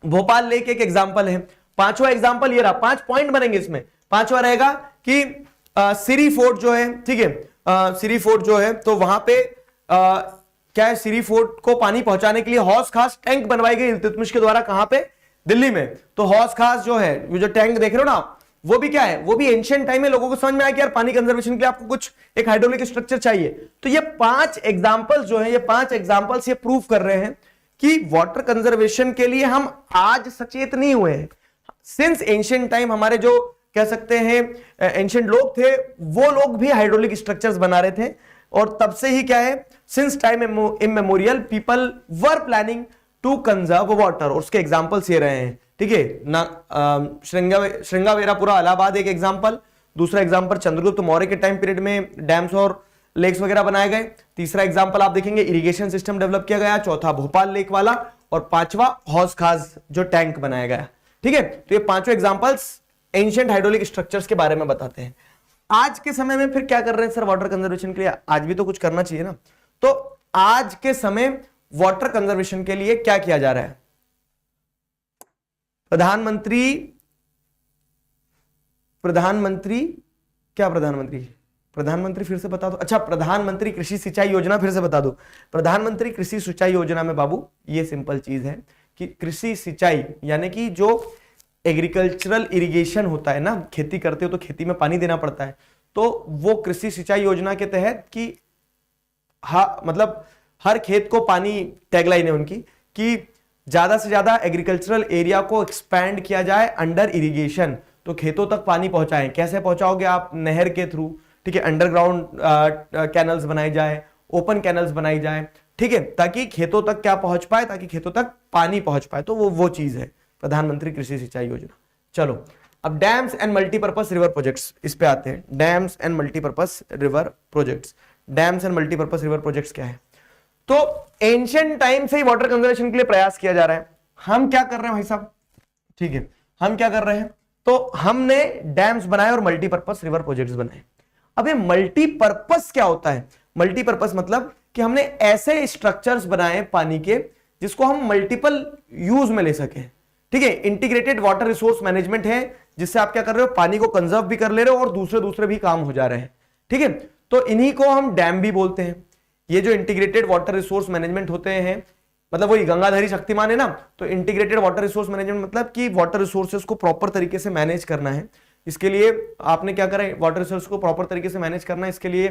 भोपाल लेक एक एग्जांपल है। पांचवा एग्जांपल ये रहा, 5 पॉइंट बनेंगे इसमें। पांचवा रहेगा कि सिरी फोर्ट जो है, ठीक है, सिरी फोर्ट जो है तो वहां पे क्या है, सिरी फोर्ट को पानी पहुंचाने के लिए हौस खास टैंक बनवाई गई इल्तुतमिश के द्वारा। कहां पे? दिल्ली में। तो हौस खास जो है, वो जो टैंक देख रहे हो ना, वो भी क्या है, वो भी एंशिएंट टाइम में लोगों को समझ में आया कि यार पानी कंजर्वेशन के लिए आपको कुछ एक हाइड्रोलिक स्ट्रक्चर चाहिए। तो ये 5 एग्जांपल्स जो है, ये 5 एग्जांपल्स ये प्रूव कर रहे हैं कि वाटर कंजर्वेशन के लिए हम आज सचेत नहीं हुए हैं। सिंस एंशिएंट टाइम हमारे जो कह सकते हैं एंशिएंट लोग थे, वो लोग भी हाइड्रोलिक स्ट्रक्चर्स बना रहे थे। और तब से ही क्या है, since time immemorial people were planning to conserve water. और उसके एग्जांपल्स ये रहे हैं। ठीक है ना, श्रृंगावेरापुरा इलाहाबाद एक एग्जांपल। दूसरा एग्जांपल चंद्रगुप्त मौर्य के टाइम पीरियड में डैम्स और लेक्स वगैरह बनाए गए। तीसरा एग्जांपल आप देखेंगे इरिगेशन सिस्टम डेवलप किया गया। चौथा भोपाल लेक वाला। और पांचवा हौस खास जो टैंक बनाया गया। ठीक है, तो ये पांचों एग्जांपल्स एंशिएंट हाइड्रोलिक स्ट्रक्चर्स के बारे में बताते हैं। आज के समय में फिर क्या कर रहे हैं सर वाटर कंजर्वेशन के लिए? आज भी तो कुछ करना चाहिए ना। तो आज के समय वाटर कंजर्वेशन के लिए क्या किया जा रहा है? प्रधानमंत्री फिर से बता दो। अच्छा, प्रधानमंत्री कृषि सिंचाई योजना फिर से बता दो। प्रधानमंत्री कृषि सिंचाई योजना में बाबू ये सिंपल चीज है कि कृषि सिंचाई यानी कि जो एग्रीकल्चरल इरिगेशन होता है ना, खेती करते हो तो खेती में पानी देना पड़ता है, तो वो कृषि सिंचाई योजना के तहत कि मतलब हर खेत को पानी, टैगलाइन है उनकी कि ज्यादा से ज्यादा एग्रीकल्चरल एरिया को एक्सपैंड किया जाए अंडर इरिगेशन। तो खेतों तक पानी पहुंचाएं। कैसे पहुंचाओगे आप? नहर के थ्रू। ठीक है, अंडरग्राउंड कैनल्स बनाई जाए, ओपन कैनल्स बनाई जाए। ठीक है, ताकि खेतों तक क्या पहुंच पाए, ताकि खेतों तक पानी पहुंच पाए। तो वो चीज है प्रधानमंत्री कृषि सिंचाई योजना। चलो अब dams and multipurpose river projects, इस पे आते हैं। Dams and multipurpose river projects. Dams and multipurpose river projects क्या है? तो एंशिएंट टाइम से ही वाटर कंजर्वेशन के लिए प्रयास किया जा रहा है। हम क्या कर रहे हैं भाई साहब? ठीक है, हम क्या कर रहे हैं? तो हमने डैम्स बनाए और मल्टीपर्पज रिवर प्रोजेक्ट्स बनाए। अब ये मल्टीपर्पज क्या होता है? मल्टीपर्पज मतलब कि हमने ऐसे स्ट्रक्चर्स बनाए पानी के जिसको हम मल्टीपल यूज में ले सके। ठीक है, इंटीग्रेटेड वाटर रिसोर्स मैनेजमेंट है, जिससे आप क्या कर रहे हो, पानी को कंजर्व भी कर ले रहे हो और दूसरे भी काम हो जा रहे हैं। ठीक है, तो इन्हीं को हम डैम भी बोलते हैं। ये जो इंटीग्रेटेड वाटर रिसोर्स मैनेजमेंट होते हैं, मतलब वही गंगाधरी शक्तिमान है ना, तो इंटीग्रेटेड वाटर रिसोर्स मैनेजमेंट मतलब कि वाटर रिसोर्सेज को प्रॉपर तरीके से मैनेज करना है। इसके लिए आपने क्या करा, वाटर रिसोर्स को प्रॉपर तरीके से मैनेज करना है। इसके लिए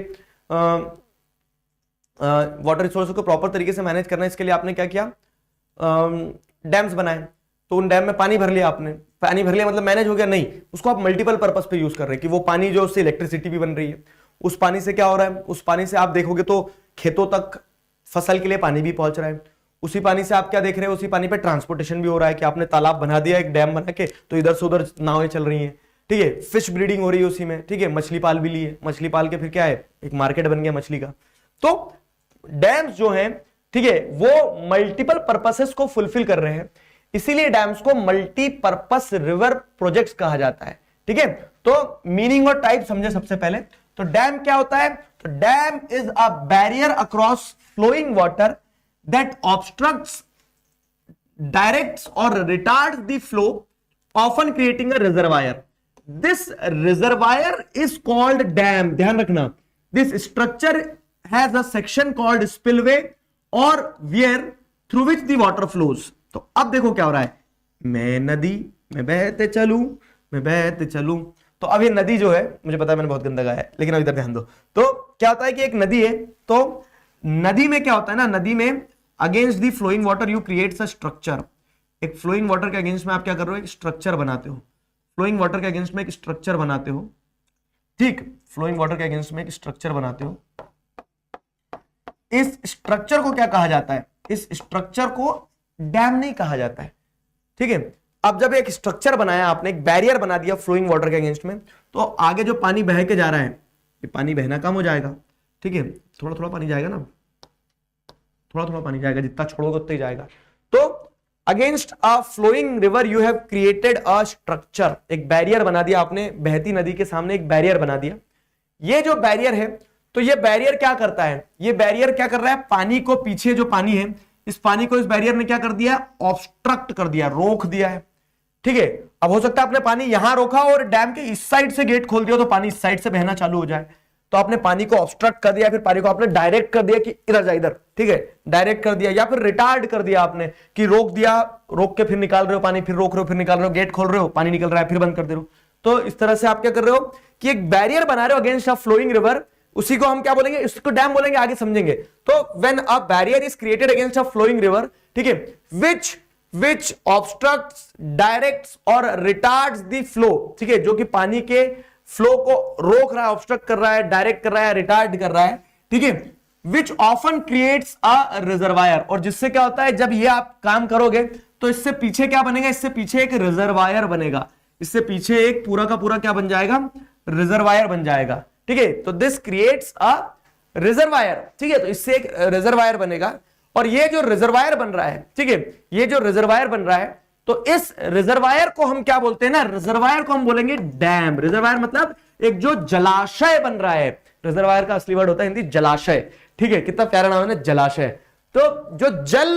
वाटर रिसोर्स को प्रॉपर तरीके से मैनेज करना है, इसके लिए आपने क्या किया, डैम्स बनाए। तो उन डैम में पानी भर लिया आपने। पानी भर लिया मतलब मैनेज हो गया? नहीं, उसको आप मल्टीपल पर्पस पे यूज कर रहे हैं कि वो पानी जो उससे इलेक्ट्रिसिटी भी बन रही है। उस पानी से क्या हो रहा है? उस पानी से आप देखोगे तो खेतों तक फसल के लिए पानी भी पहुंच रहा है। उसी पानी से आप क्या देख रहे हैं, उसी पानी पे ट्रांसपोर्टेशन भी हो रहा है कि आपने तालाब बना दिया एक डैम बना के, तो इधर से उधर नावें चल रही हैं। ठीक है, फिश ब्रीडिंग हो रही है उसी में। ठीक है, मछली पाल भी ली है, मछली पाल के फिर क्या है, एक मार्केट बन गया मछली का। तो डैम्स जो है, ठीक है, वो मल्टीपल पर्पसेस को फुलफिल कर रहे हैं, इसीलिए डैम्स को मल्टीपर्पस रिवर प्रोजेक्ट्स कहा जाता है। ठीक है, तो मीनिंग और टाइप समझे सबसे पहले। तो डैम क्या होता है? तो dam is a barrier across flowing water that obstructs, directs और retards the flow, often creating a reservoir. This reservoir is called dam. ध्यान रखना, this structure has a section called spillway और weir through which the water flows. तो अब देखो क्या हो रहा है, मैं नदी में बहते चलूं, मैं बहते चलूं. तो अब ये नदी जो है, मुझे पता है मैंने बहुत गंदा गाया है, लेकिन अब इधर ध्यान दो. तो क्या होता है कि एक नदी है, तो नदी में क्या होता है ना, नदी में against the following water you creates a structure. एक फ्लोइंग वाटर के अगेंस्ट में आप क्या कर रहे हो? एक स्ट्रक्चर बनाते हो. फ्लोइंग वाटर के अगेंस्ट में एक स्ट्रक्चर बनाते हो. ठीक, फ्लोइंग वाटर के अगेंस्ट में एक स्ट्रक्चर बनाते हो. इस स्ट्रक्चर को क्या कहा जाता है? इस स्ट्रक्चर को डैम नहीं कहा जाता है. ठीक है, अब जब एक स्ट्रक्चर बनाया आपने, एक बैरियर बना दिया फ्लोइंग वाटर के अगेंस्ट में, तो आगे जो पानी बह के जा रहा है, ये पानी बहना कम हो जाएगा. ठीक है, थोड़ा थोड़ा पानी जाएगा ना, थोड़ा थोड़ा पानी जाएगा, जितना छोड़ोगे उतना ही जाएगा. तो against a flowing river you have created a structure. एक बैरियर बना दिया आपने, बहती नदी के सामने एक बैरियर बना दिया. ये जो बैरियर है, तो ये बैरियर क्या करता है? ये बैरियर क्या कर रहा है? पानी को, पीछे जो पानी है, इस पानी को इस बैरियर ने क्या कर दिया? ऑब्स्ट्रक्ट कर दिया, रोक दिया है. ठीक है, अब हो सकता है आपने पानी यहां रोका और डैम के इस साइड से गेट खोल दिया तो पानी इस साइड से बहना चालू हो जाए. तो आपने पानी को ऑब्स्ट्रक्ट कर दिया, फिर पानी को आपने डायरेक्ट कर दिया कि इधर जा, इधर. ठीक है, डायरेक्ट कर दिया, या फिर रिटार्ड कर दिया आपने कि रोक दिया, रोक के फिर निकाल रहे हो पानी, फिर रोक रहे हो, फिर निकाल रहे हो, गेट खोल रहे हो, पानी निकल रहा है, फिर बंद कर दे रहे हो. तो इस तरह से आप क्या कर रहे हो कि एक बैरियर बना रहे हो अगेंस्ट अ फ्लोइंग रिवर. उसी को हम क्या बोलेंगे? इसको डैम बोलेंगे, आगे समझेंगे. तो when a barrier is created against a flowing river, ठीक है, which obstructs, directs और retards the flow. ठीक है, जो कि पानी के फ्लो को रोक रहा है, ऑब्स्ट्रक्ट कर रहा है, डायरेक्ट कर रहा है, रिटार्ड कर रहा है. ठीक है, which often creates a reservoir. और जिससे क्या होता है, जब ये आप काम करोगे तो इससे पीछे क्या बनेगा? इससे पीछे एक रिजर्वायर बनेगा. इससे पीछे एक पूरा का पूरा क्या बन जाएगा? रिजर्वायर बन जाएगा. ठीक है, तो दिस क्रिएट्स अ रिजर्वायर. ठीक है, तो इससे एक रिजर्वायर बनेगा. और ये जो रिजर्वायर बन रहा है, ठीक है, ये जो रिजर्वायर बन रहा है, तो इस रिजर्वायर को हम क्या बोलते हैं ना? रिजर्वायर को हम बोलेंगे डैम. रिजर्वायर मतलब एक जो जलाशय बन रहा है. रिजर्वायर का असली वर्ड होता है हिंदी जलाशय. ठीक है, कितना प्यारा नाम है ना, जलाशय. तो जो जल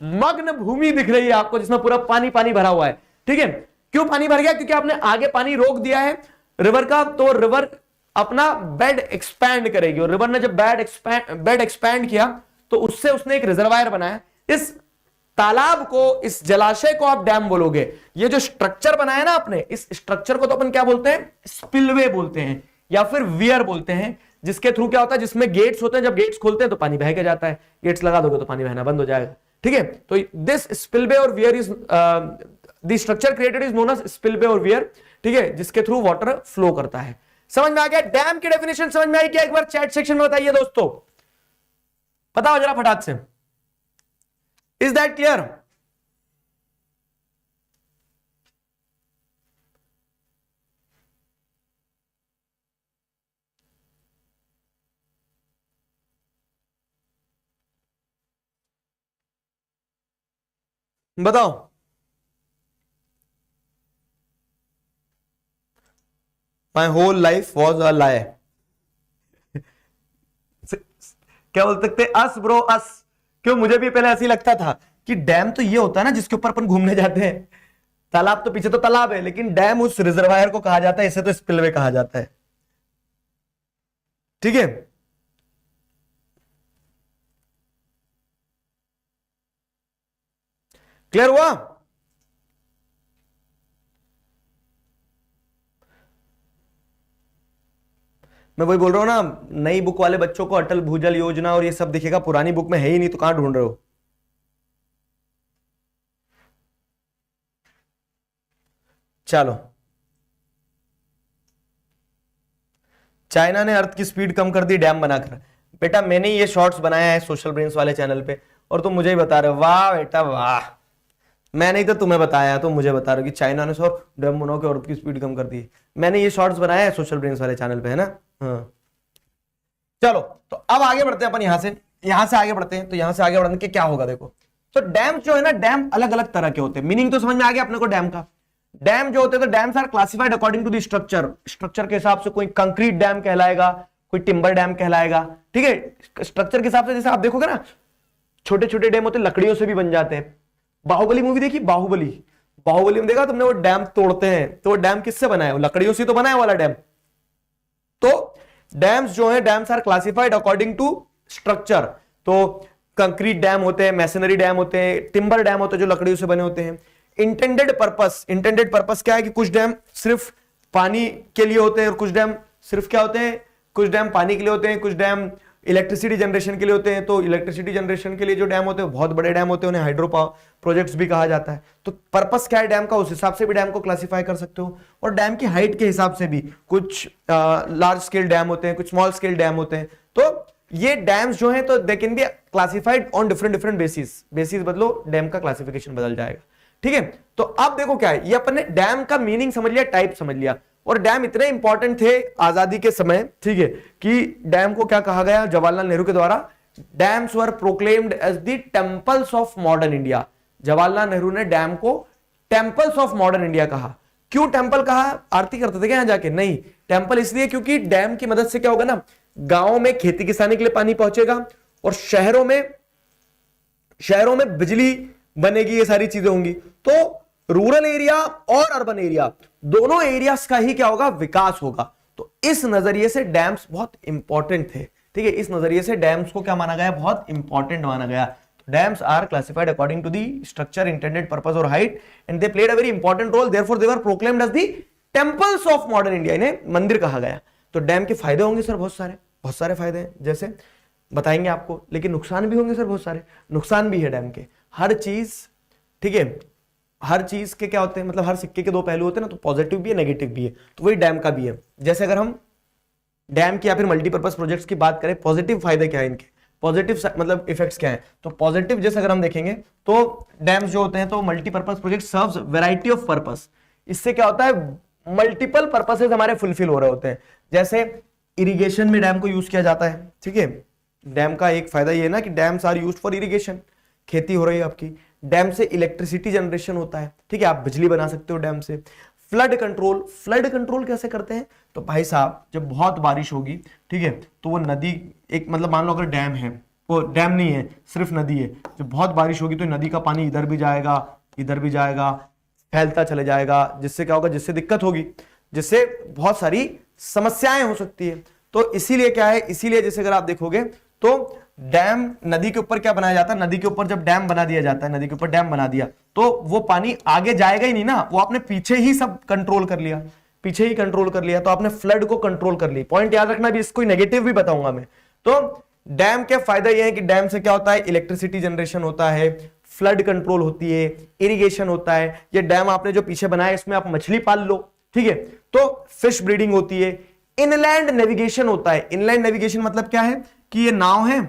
मग्न भूमि दिख रही है आपको, जिसमें पूरा पानी पानी भरा हुआ है. ठीक है, क्यों पानी भर गया? क्योंकि आपने आगे पानी रोक दिया है रिवर का. तो रिवर अपना बेड एक्सपैंड करेगी, और रिवर ने जब बेड एक्सपैंड किया तो उससे उसने एक रिजर्वायर बनाया. इस तालाब को, इस जलाशय को आप डैम बोलोगे. ये जो स्ट्रक्चर बनाया ना आपने, इस स्ट्रक्चर को तो अपन क्या बोलते हैं? स्पिलवे बोलते हैं, या फिर वियर बोलते हैं. जिसके थ्रू क्या होता है? जिसमें गेट्स होते हैं, जब गेट्स खोलते हैं तो पानी बह के जाता है. गेट्स लगा दोगे तो पानी बहना बंद हो जाएगा. ठीक है, तो दिस स्पिलवे और weir is the structure created is known as spillway और वियर. ठीक है, जिसके थ्रू वाटर फ्लो करता है. समझ में आ गया? डैम की डेफिनेशन समझ में आई क्या? एक बार चैट सेक्शन में बताइए दोस्तों, बताओ जरा फटाक से. Is that clear? बताओ. My whole life was a lie. क्या बोल सकते? Us bro, us. क्यों? मुझे भी पहले ऐसे ही लगता था कि डैम तो ये होता है ना जिसके ऊपर अपन घूमने जाते हैं. तालाब तो पीछे तो तालाब है, लेकिन डैम उस रिजर्वायर को कहा जाता है. इसे तो स्पिलवे कहा जाता है. ठीक है, क्लियर हुआ? मैं वही बोल रहा हूं ना, नई बुक वाले बच्चों को अटल भूजल योजना और ये सब दिखेगा, पुरानी बुक में है ही नहीं, तो कहां ढूंढ रहे हो? चलो, चाइना ने अर्थ की स्पीड कम कर दी डैम बनाकर. बेटा मैंने ये शॉर्ट्स बनाया है सोशल ब्रेन्स वाले चैनल पे, और तुम मुझे ही बता रहे हो. वाह बेटा वाह. मैंने ही तो तुम्हें बताया, तुम मुझे बता रहे हो कि चाइना ने सर डैम बना के अर्थ की स्पीड कम कर दी. मैंने ये शॉर्ट्स बनाया है सोशल ब्रेन्स वाले चैनल पे, है ना? हाँ, चलो तो अब आगे बढ़ते हैं अपन. यहां से आगे बढ़ते हैं. तो यहां से आगे बढ़ने के क्या होगा देखो. तो डैम जो है ना, डैम अलग अलग तरह के होते हैं. मीनिंग तो समझ में आ गया अपने को डैम का. डैम जो होते हैं तो dams are classified according to the structure, structure के हिसाब से कोई कंक्रीट डैम कहलाएगा, कोई टिम्बर डैम कहलाएगा, ठीक है, स्ट्रक्चर के हिसाब से। जैसे आप देखोगे ना छोटे छोटे डैम होते हैं लकड़ियों से भी बन जाते हैं। बाहुबली मूवी देखी, बाहुबली, बाहुबली में देखा तुमने वो डैम तोड़ते हैं, तो वो डैम किससे बना है, लकड़ियों से तो बना है वाला डैम। तो डैम्स जो है dams are classified according to structure. तो कंक्रीट डैम होते हैं, मैसनरी डैम होते हैं, टिम्बर डैम होते हैं जो लकड़ियों से बने होते हैं। इंटेंडेड पर्पस, इंटेंडेड पर्पस क्या है कि कुछ डैम सिर्फ पानी के लिए होते हैं और कुछ डैम सिर्फ क्या होते हैं, कुछ डैम पानी के लिए होते हैं, कुछ डैम इलेक्ट्रिसिटी जनरेशन के लिए होते हैं। तो इलेक्ट्रिसिटी जनरेशन के लिए जो डैम होते हैं बहुत बड़े डैम होते हैं, उन्हें हाइड्रो पावर प्रोजेक्ट्स भी कहा जाता है। तो पर्पस क्या है डैम का, उस हिसाब से भी डैम को क्लासिफाई कर सकते हो। और डैम की हाइट के हिसाब से भी कुछ लार्ज स्केल डैम होते हैं, कुछ स्मॉल स्केल डैम होते हैं। तो ये डैम्स जो हैं तो they can be classified on different different basis, basis बदलो डैम का क्लासिफिकेशन बदल जाएगा, ठीक है। तो अब देखो क्या है, ये अपन ने डैम का मीनिंग समझ लिया, टाइप समझ लिया, और डैम इतने इंपॉर्टेंट थे आजादी के समय, ठीक है, कि डैम को क्या कहा गया जवाहरलाल नेहरू के द्वारा, dams were proclaimed as the temples of modern India. Jawaharlal Nehru ने डैम को टेंपल्स ऑफ मॉडर्न इंडिया कहा। क्यों टेंपल कहा, आरती करते थे क्या यहां जाके, नहीं, टेंपल इसलिए क्योंकि डैम की मदद से क्या होगा ना, गांव में खेती किसानी के लिए पानी पहुंचेगा, और शहरों में बिजली बनेगी, ये सारी चीजें होंगी। तो रूरल एरिया और अर्बन एरिया दोनों एरियाज का ही क्या होगा, विकास होगा। तो इस नजरिए से डैम्स बहुत इंपॉर्टेंट थे, ठीक है, इस नजरिए से डैम्स को क्या माना गया, बहुत इंपॉर्टेंट माना गया। तो dams are classified according to the structure, intended purpose और height, and they played a very important role, therefore they were proclaimed as the temples of modern India, इन्हें मंदिर कहा गया। तो डैम के फायदे होंगे सर बहुत सारे फायदे हैं, जैसे बताएंगे आपको, लेकिन नुकसान भी होंगे सर बहुत सारे, नुकसान भी है डैम के, हर चीज, ठीक है, हर चीज के क्या होते हैं, मतलब हर सिक्के के दो पहलू होते हैं ना, तो पॉजिटिव भी है नेगेटिव भी है, तो वही डैम का भी है। जैसे अगर हम डैम की या फिर मल्टीपर्पज प्रोजेक्ट्स की बात करें, पॉजिटिव फायदे क्या है इनके, पॉजिटिव मतलब इफेक्ट्स क्या है, तो पॉजिटिव जैसे अगर हम देखेंगे तो डैम्स जो होते हैं तो multipurpose project serves variety of purpose. इससे क्या होता है, मल्टीपल पर्पसेस हमारे फुलफिल हो रहे होते हैं। जैसे इरिगेशन में डैम को यूज किया जाता है, ठीक है, डैम का एक फायदा ये है ना कि dams are used for irrigation, खेती हो रही है आपकी, डैम से इलेक्ट्रिसिटी जनरेशन होता है, ठीक है, आप बिजली बना सकते हो डैम से। फ्लड कंट्रोल, फ्लड कंट्रोल कैसे करते हैं, तो भाई साहब जब बहुत बारिश होगी, ठीक है, तो वो नदी एक, मतलब मान लो अगर डैम है, वो डैम नहीं है सिर्फ नदी है, जब बहुत बारिश होगी तो नदी का पानी इधर भी जाएगा, फैलता चले जाएगा, जिससे क्या होगा, जिससे दिक्कत होगी, जिससे बहुत सारी समस्याएं हो सकती है। तो इसीलिए क्या है, इसीलिए जैसे अगर आप देखोगे तो डैम, नदी के ऊपर क्या बनाया जाता है, नदी के ऊपर जब डैम बना दिया जाता है, नदी के ऊपर डैम बना दिया तो वो पानी आगे जाएगा ही नहीं ना, वो आपने पीछे ही सब कंट्रोल कर लिया, पीछे ही कंट्रोल कर लिया, तो आपने फ्लड को कंट्रोल कर ली। पॉइंट याद रखना, भी इसको नेगेटिव भी बताऊंगा मैं। तो डैम के फायदा ये है कि डैम से क्या होता है, इलेक्ट्रिसिटी जनरेशन होता है, फ्लड कंट्रोल होती है, इरिगेशन होता है। ये डैम आपने जो पीछे बनाया इसमें आप मछली पाल लो, ठीक है, तो फिश ब्रीडिंग होती है। इनलैंड नेविगेशन होता है, इनलैंड नेविगेशन मतलब क्या है कि ये नाव है,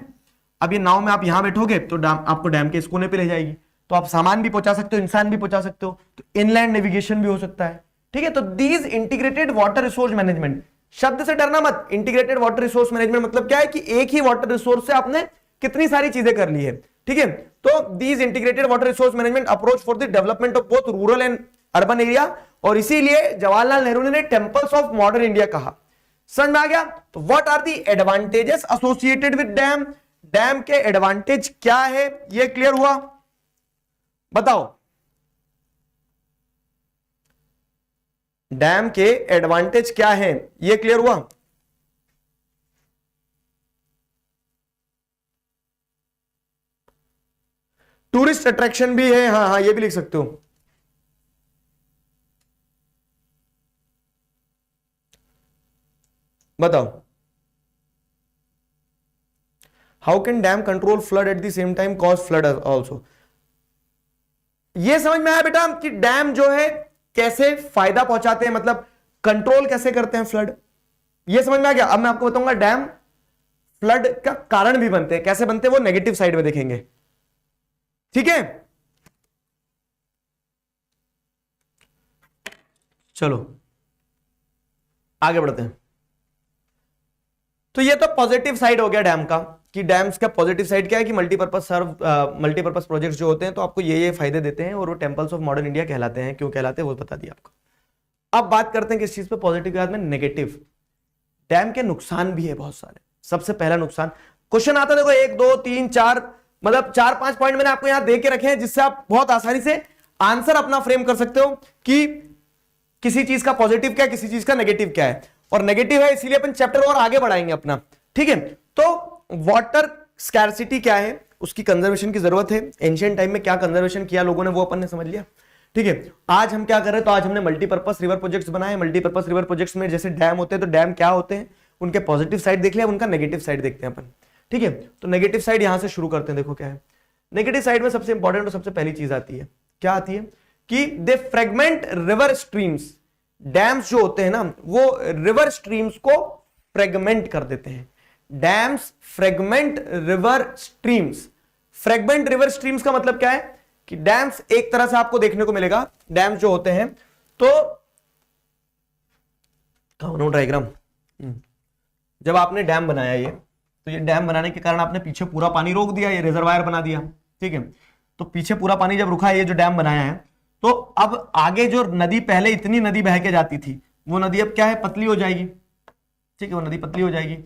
अब ये नाव में आप यहां बैठोगे तो आपको डैम के इस कोने पे ले जाएगी, तो आप सामान भी पहुंचा सकते हो, इंसान भी पहुंचा सकते हो, तो इनलैंड नेविगेशन भी हो सकता है, ठीक है। तो these integrated water resource management, शब्द से डरना मत, इंटीग्रेटेड वाटर रिसोर्स मैनेजमेंट मतलब क्या है कि एक ही वाटर रिसोर्स से आपने कितनी सारी चीजें कर ली है, ठीक है। तो these integrated water resource management approach for the development of both rural and urban area, और इसीलिए जवाहरलाल नेहरू ने टेंपल्स ऑफ मॉडर्न इंडिया कहा। समझ में आ गया। तो what are the advantages associated with dam, dam के एडवांटेज क्या है, ये क्लियर हुआ, बताओ। डैम के एडवांटेज क्या है, ये क्लियर हुआ। टूरिस्ट अट्रैक्शन भी है, हाँ हाँ, ये भी लिख सकते हो। बताओ, how can dam control flood at the same time cause flood also. ये समझ में आया बेटा कि डैम जो है कैसे फायदा पहुंचाते हैं, मतलब कंट्रोल कैसे करते हैं फ्लड, ये समझ में आ गया। अब मैं आपको बताऊंगा डैम फ्लड का कारण भी बनते हैं, कैसे बनते हैं वो नेगेटिव साइड में देखेंगे, ठीक है। चलो आगे बढ़ते हैं। तो ये तो पॉजिटिव साइड हो गया डैम का, कि डैम्स का पॉजिटिव साइड क्या है कि मल्टीपर्पज प्रोजेक्ट्स जो होते हैं तो आपको ये फायदे देते हैं और वो टेम्पल्स ऑफ मॉडर्न इंडिया कहलाते हैं। क्यों कहलाते हैं वो बता दिया आपको। अब बात करते हैं किस चीज पे, पॉजिटिव के बाद में नेगेटिव। डैम के नुकसान भी है बहुत सारे। सबसे पहला नुकसान, क्वेश्चन आता है देखो 1 2 3 4 मतलब 4-5 पॉइंट मैंने आपको यहां दे के रखे हैं जिससे आप बहुत आसानी से आंसर अपना फ्रेम कर सकते हो कि किसी चीज का पॉजिटिव क्या है, किसी चीज का नेगेटिव क्या है। और नेगेटिव है इसीलिए अपन चैप्टर और आगे बढ़ाएंगे अपना, ठीक है। तो वाटर स्कैर्सिटी क्या है, उसकी कंजर्वेशन की जरूरत है। एंशिएंट टाइम में क्या कंजर्वेशन किया लोगों ने वो अपन ने समझ लिया, ठीक है। आज हम क्या कर रहे हैं, तो आज हमने मल्टीपर्पज रिवर प्रोजेक्ट्स बनाए। मल्टीपर्पज रिवर प्रोजेक्ट्स में जैसे डैम होते हैं तो डैम क्या होते हैं, उनके पॉजिटिव साइड देख लिया, उनका नेगेटिव साइड देखते हैं अपन, ठीक है। तो नेगेटिव साइड यहां से शुरू करते हैं। देखो क्या है नेगेटिव साइड में, सबसे इंपॉर्टेंट और सबसे पहली चीज आती है, क्या आती है कि दे फ्रेगमेंट रिवर स्ट्रीम्स। डैम्स जो होते हैं ना वो रिवर स्ट्रीम्स को फ्रेगमेंट कर देते हैं। Dams fragment river streams. Fragment river streams का मतलब क्या है कि डैम्स एक तरह से आपको देखने को मिलेगा, डैम्स जो होते हैं तो डायग्राम, जब आपने डैम बनाया ये, तो ये डैम बनाने के कारण आपने पीछे पूरा पानी रोक दिया, ये रिजर्वायर बना दिया, ठीक है। तो पीछे पूरा पानी जब रुका है, ये जो डैम बनाया है, तो अब आगे जो नदी, पहले इतनी नदी बह के जाती थी वो नदी अब क्या है, पतली हो जाएगी, ठीक है। वो नदी पतली हो जाएगी,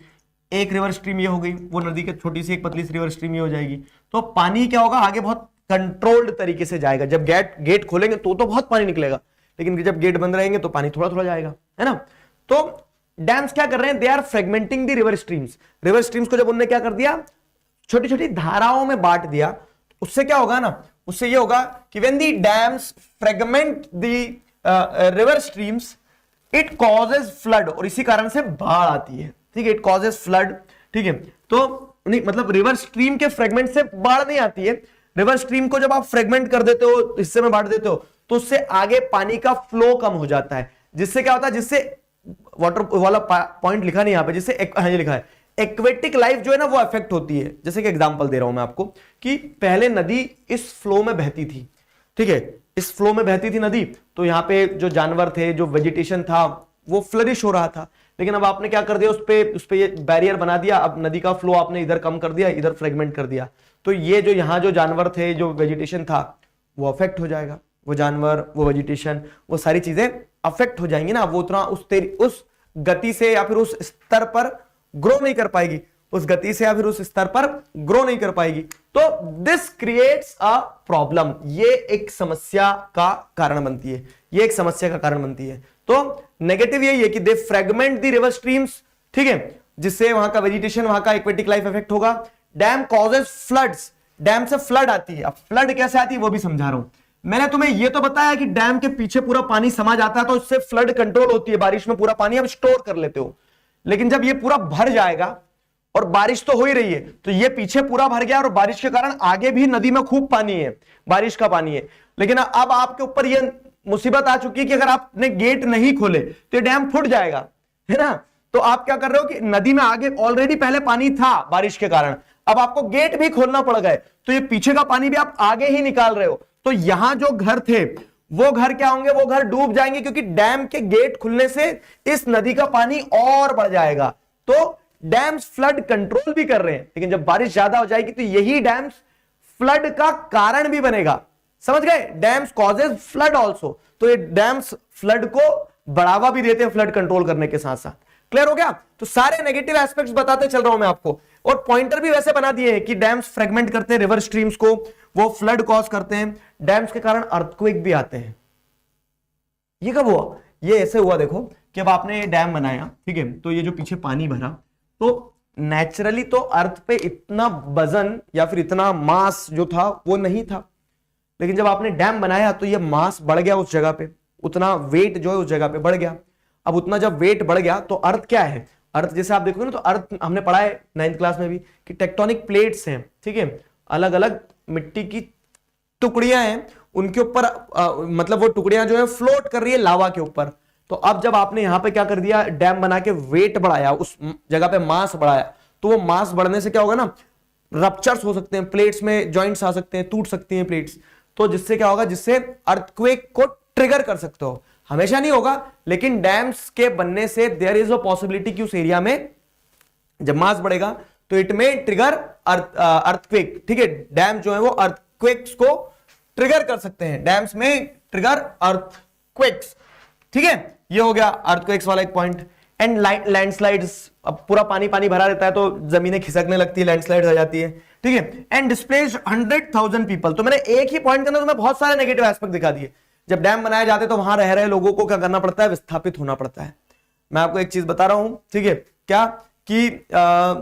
एक रिवर स्ट्रीम ये हो गई, वो नदी के छोटी सी एक पतली सी रिवर स्ट्रीम ये हो जाएगी। तो पानी क्या होगा, आगे बहुत कंट्रोल्ड तरीके से जाएगा। जब गेट खोलेंगे तो बहुत पानी निकलेगा, लेकिन जब गेट बंद रहेंगे तो पानी थोड़ा थोड़ा जाएगा, है ना। तो डैम्स क्या कर रहे हैं, they are fragmenting the river streams. River streams को जब उन्होंने क्या कर दिया, छोटी छोटी धाराओं में बांट दिया, उससे क्या होगा ना, उससे ये होगा कि when the dams fragment the river streams it causes flood, और इसी कारण से बाढ़ आती है, ठीक है। इट कॉजेज फ्लड, ठीक है। तो नहीं मतलब रिवर स्ट्रीम के फ्रेगमेंट से बाढ़ नहीं आती है। रिवर स्ट्रीम को जब आप फ्रेगमेंट कर देते हो, हिस्से में बांट देते हो, तो उससे आगे पानी का फ्लो कम हो जाता है, जिससे क्या होता है, जिससे वाटर वाला पॉइंट लिखा नहीं यहां पे, जिससे हाँ ये लिखा है एक्वेटिक लाइफ जो है ना वो अफेक्ट होती है। जैसे कि एग्जांपल दे रहा हूं मैं आपको कि पहले नदी इस फ्लो में बहती थी, ठीक है, इस फ्लो में बहती थी नदी, तो यहाँ पे जो जानवर थे, जो वेजिटेशन था वो फ्लरिश हो रहा था। लेकिन अब आपने क्या कर दिया, उस पे ये बैरियर बना दिया, अब नदी का फ्लो आपने इधर कम कर दिया, इधर फ्रेगमेंट कर दिया, तो ये जो यहाँ जो जानवर थे, जो वेजिटेशन था वो अफेक्ट हो जाएगा। वो जानवर, वो वेजिटेशन, वो सारी चीजें अफेक्ट हो जाएंगी ना, वो उतना उस गति से या फिर उस स्तर पर ग्रो नहीं कर पाएगी, उस गति से या फिर उस स्तर पर ग्रो नहीं कर पाएगी। तो दिस क्रिएट्स अ प्रॉब्लम, ये एक समस्या का कारण बनती है, ये एक समस्या का कारण बनती है। तो नेगेटिव यही है कि दे फ्रेगमेंट द रिवर स्ट्रीम्स, ठीक है, जिससे वहां का वेजिटेशन, वहां का एक्वेटिक लाइफ इफेक्ट होगा। डैम कॉजेज फ्लड्स, डैम से फ्लड आती है। अब फ्लड कैसे आती है वो भी समझा रहा हूं। मैंने तुम्हें यह तो बताया कि डैम के पीछे पूरा पानी समा जाता है तो इससे फ्लड कंट्रोल होती है, बारिश में पूरा पानी आप स्टोर कर लेते हो। लेकिन जब ये पूरा भर जाएगा, और बारिश तो हो ही रही है, तो ये पीछे पूरा भर गया और बारिश के कारण आगे भी नदी में खूब पानी है, बारिश का पानी है। लेकिन अब आपके ऊपर ये मुसीबत आ चुकी है कि अगर आपने गेट नहीं खोले तो ये डैम फूट जाएगा, है ना। तो आप क्या कर रहे हो कि नदी में आगे ऑलरेडी पहले पानी था बारिश के कारण, अब आपको गेट भी खोलना पड़ गए, तो ये पीछे का पानी भी आप आगे ही निकाल रहे हो। तो यहां जो घर थे वो घर क्या होंगे, वो घर डूब जाएंगे, क्योंकि डैम के गेट खुलने से इस नदी का पानी और बढ़ जाएगा। तो डैम्स फ्लड कंट्रोल भी कर रहे हैं, लेकिन जब बारिश ज्यादा हो जाएगी तो यही डैम्स फ्लड का कारण भी बनेगा। समझ गए, डैम्स कॉजेज फ्लड ऑल्सो। तो ये डैम्स फ्लड को बढ़ावा भी देते हैं फ्लड कंट्रोल करने के साथ साथ। क्लियर हो गया। तो सारे नेगेटिव एस्पेक्ट्स बताते चल रहा हूं मैं आपको, और पॉइंटर भी वैसे बना दिए हैं कि डैम्स फ्रेगमेंट करते हैं रिवर स्ट्रीम्स को, वो फ्लड कॉज करते हैं, डैम्स के कारण अर्थक्वेक भी आते हैं। ये कब हुआ, ये ऐसे हुआ देखो कि अब आपने डैम बनाया, ठीक है, तो ये जो पीछे पानी भरा, तो नेचुरली तो अर्थ पे इतना वजन या फिर इतना मास जो था वो नहीं था। लेकिन जब आपने डैम बनाया तो ये मास बढ़ गया उस जगह पे, उतना वेट जो है उस जगह पे बढ़ गया। अब उतना जब वेट बढ़ गया तो अर्थ क्या है, अर्थ जैसे आप देखोगे ना, तो अर्थ हमने पढ़ा है 9th क्लास में भी कि टेक्टोनिक प्लेट्स हैं, ठीक है, अलग अलग मिट्टी की टुकड़ियां हैं, उनके ऊपर मतलब वो टुकड़ियां जो है फ्लोट कर रही है लावा के ऊपर। तो अब जब आपने यहां पे क्या कर दिया, डैम बना के वेट बढ़ाया, उस जगह पे मास बढ़ाया, तो वो मास बढ़ने से क्या होगा ना, रप्चर्स हो सकते हैं, प्लेट्स में जॉइंट्स आ सकते हैं, टूट सकती हैं प्लेट्स। तो जिससे क्या होगा, जिससे अर्थक्वेक को ट्रिगर कर सकते हो। हमेशा नहीं होगा, लेकिन डैम्स के बनने से देयर इज अ पॉसिबिलिटी कि उस एरिया में जब मास बढ़ेगा तो इट में ट्रिगर अर्थक्वेक, ठीक है। डैम जो है वो अर्थक्वेक्स को ट्रिगर कर सकते हैं, डैम्स में ट्रिगर अर्थक्वेक्स, ठीक है। ये हो गया अर्थक्वेक्स वाला एक पॉइंट। एंड लैंडस्लाइड्स, अब पूरा पानी पानी भरा रहता है तो जमीनें खिसकने लगती है, लैंडस्लाइड हो जाती है, ठीक है। And displaced 100,000 people. तो मैंने एक ही पॉइंट के अंदर तुम्हें बहुत सारे नेगेटिव एस्पेक्ट दिखा दिए। जब डैम बनाए जाते तो वहां रह रहे लोगों को क्या करना पड़ता है, विस्थापित होना पड़ता है। मैं आपको एक चीज बता रहा हूं, ठीक है, क्या कि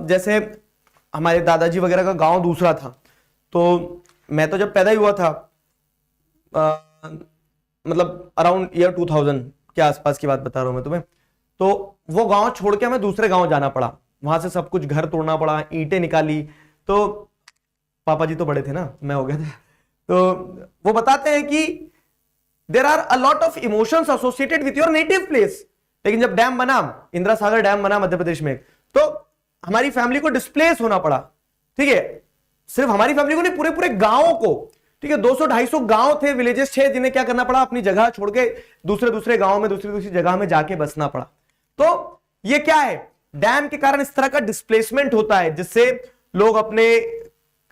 जैसे हमारे दादाजी वगैरह का गांव दूसरा था, तो मैं तो जब पैदा ही हुआ था मतलब अराउंड ईयर 2000 के आसपास की बात बता रहा हूं मैं तुम्हें, तो वो गांव छोड़ के हमें दूसरे गांव जाना पड़ा, वहां से सब कुछ घर तोड़ना पड़ा, ईंटें निकाली। तो पापा जी तो बड़े थे ना, मैं हो गया था। तो वो बताते हैं कि there are a lot of emotions associated with your native place. लेकिन जब डैम बना, इंदिरा सागर डैम बना मध्य प्रदेश में, तो हमारी फैमिली को डिस्प्लेस होना पड़ा, ठीक है। सिर्फ हमारी फैमिली को नहीं, पूरे पूरे गांव को, ठीक है। 200-250 गांव थे, विलेजेस थे, जिन्हें क्या करना पड़ा, अपनी जगह छोड़ के दूसरे गांव में, दूसरी जगह में जाके बसना पड़ा। तो ये क्या है, डैम के कारण इस तरह का डिस्प्लेसमेंट होता है, जिससे लोग अपने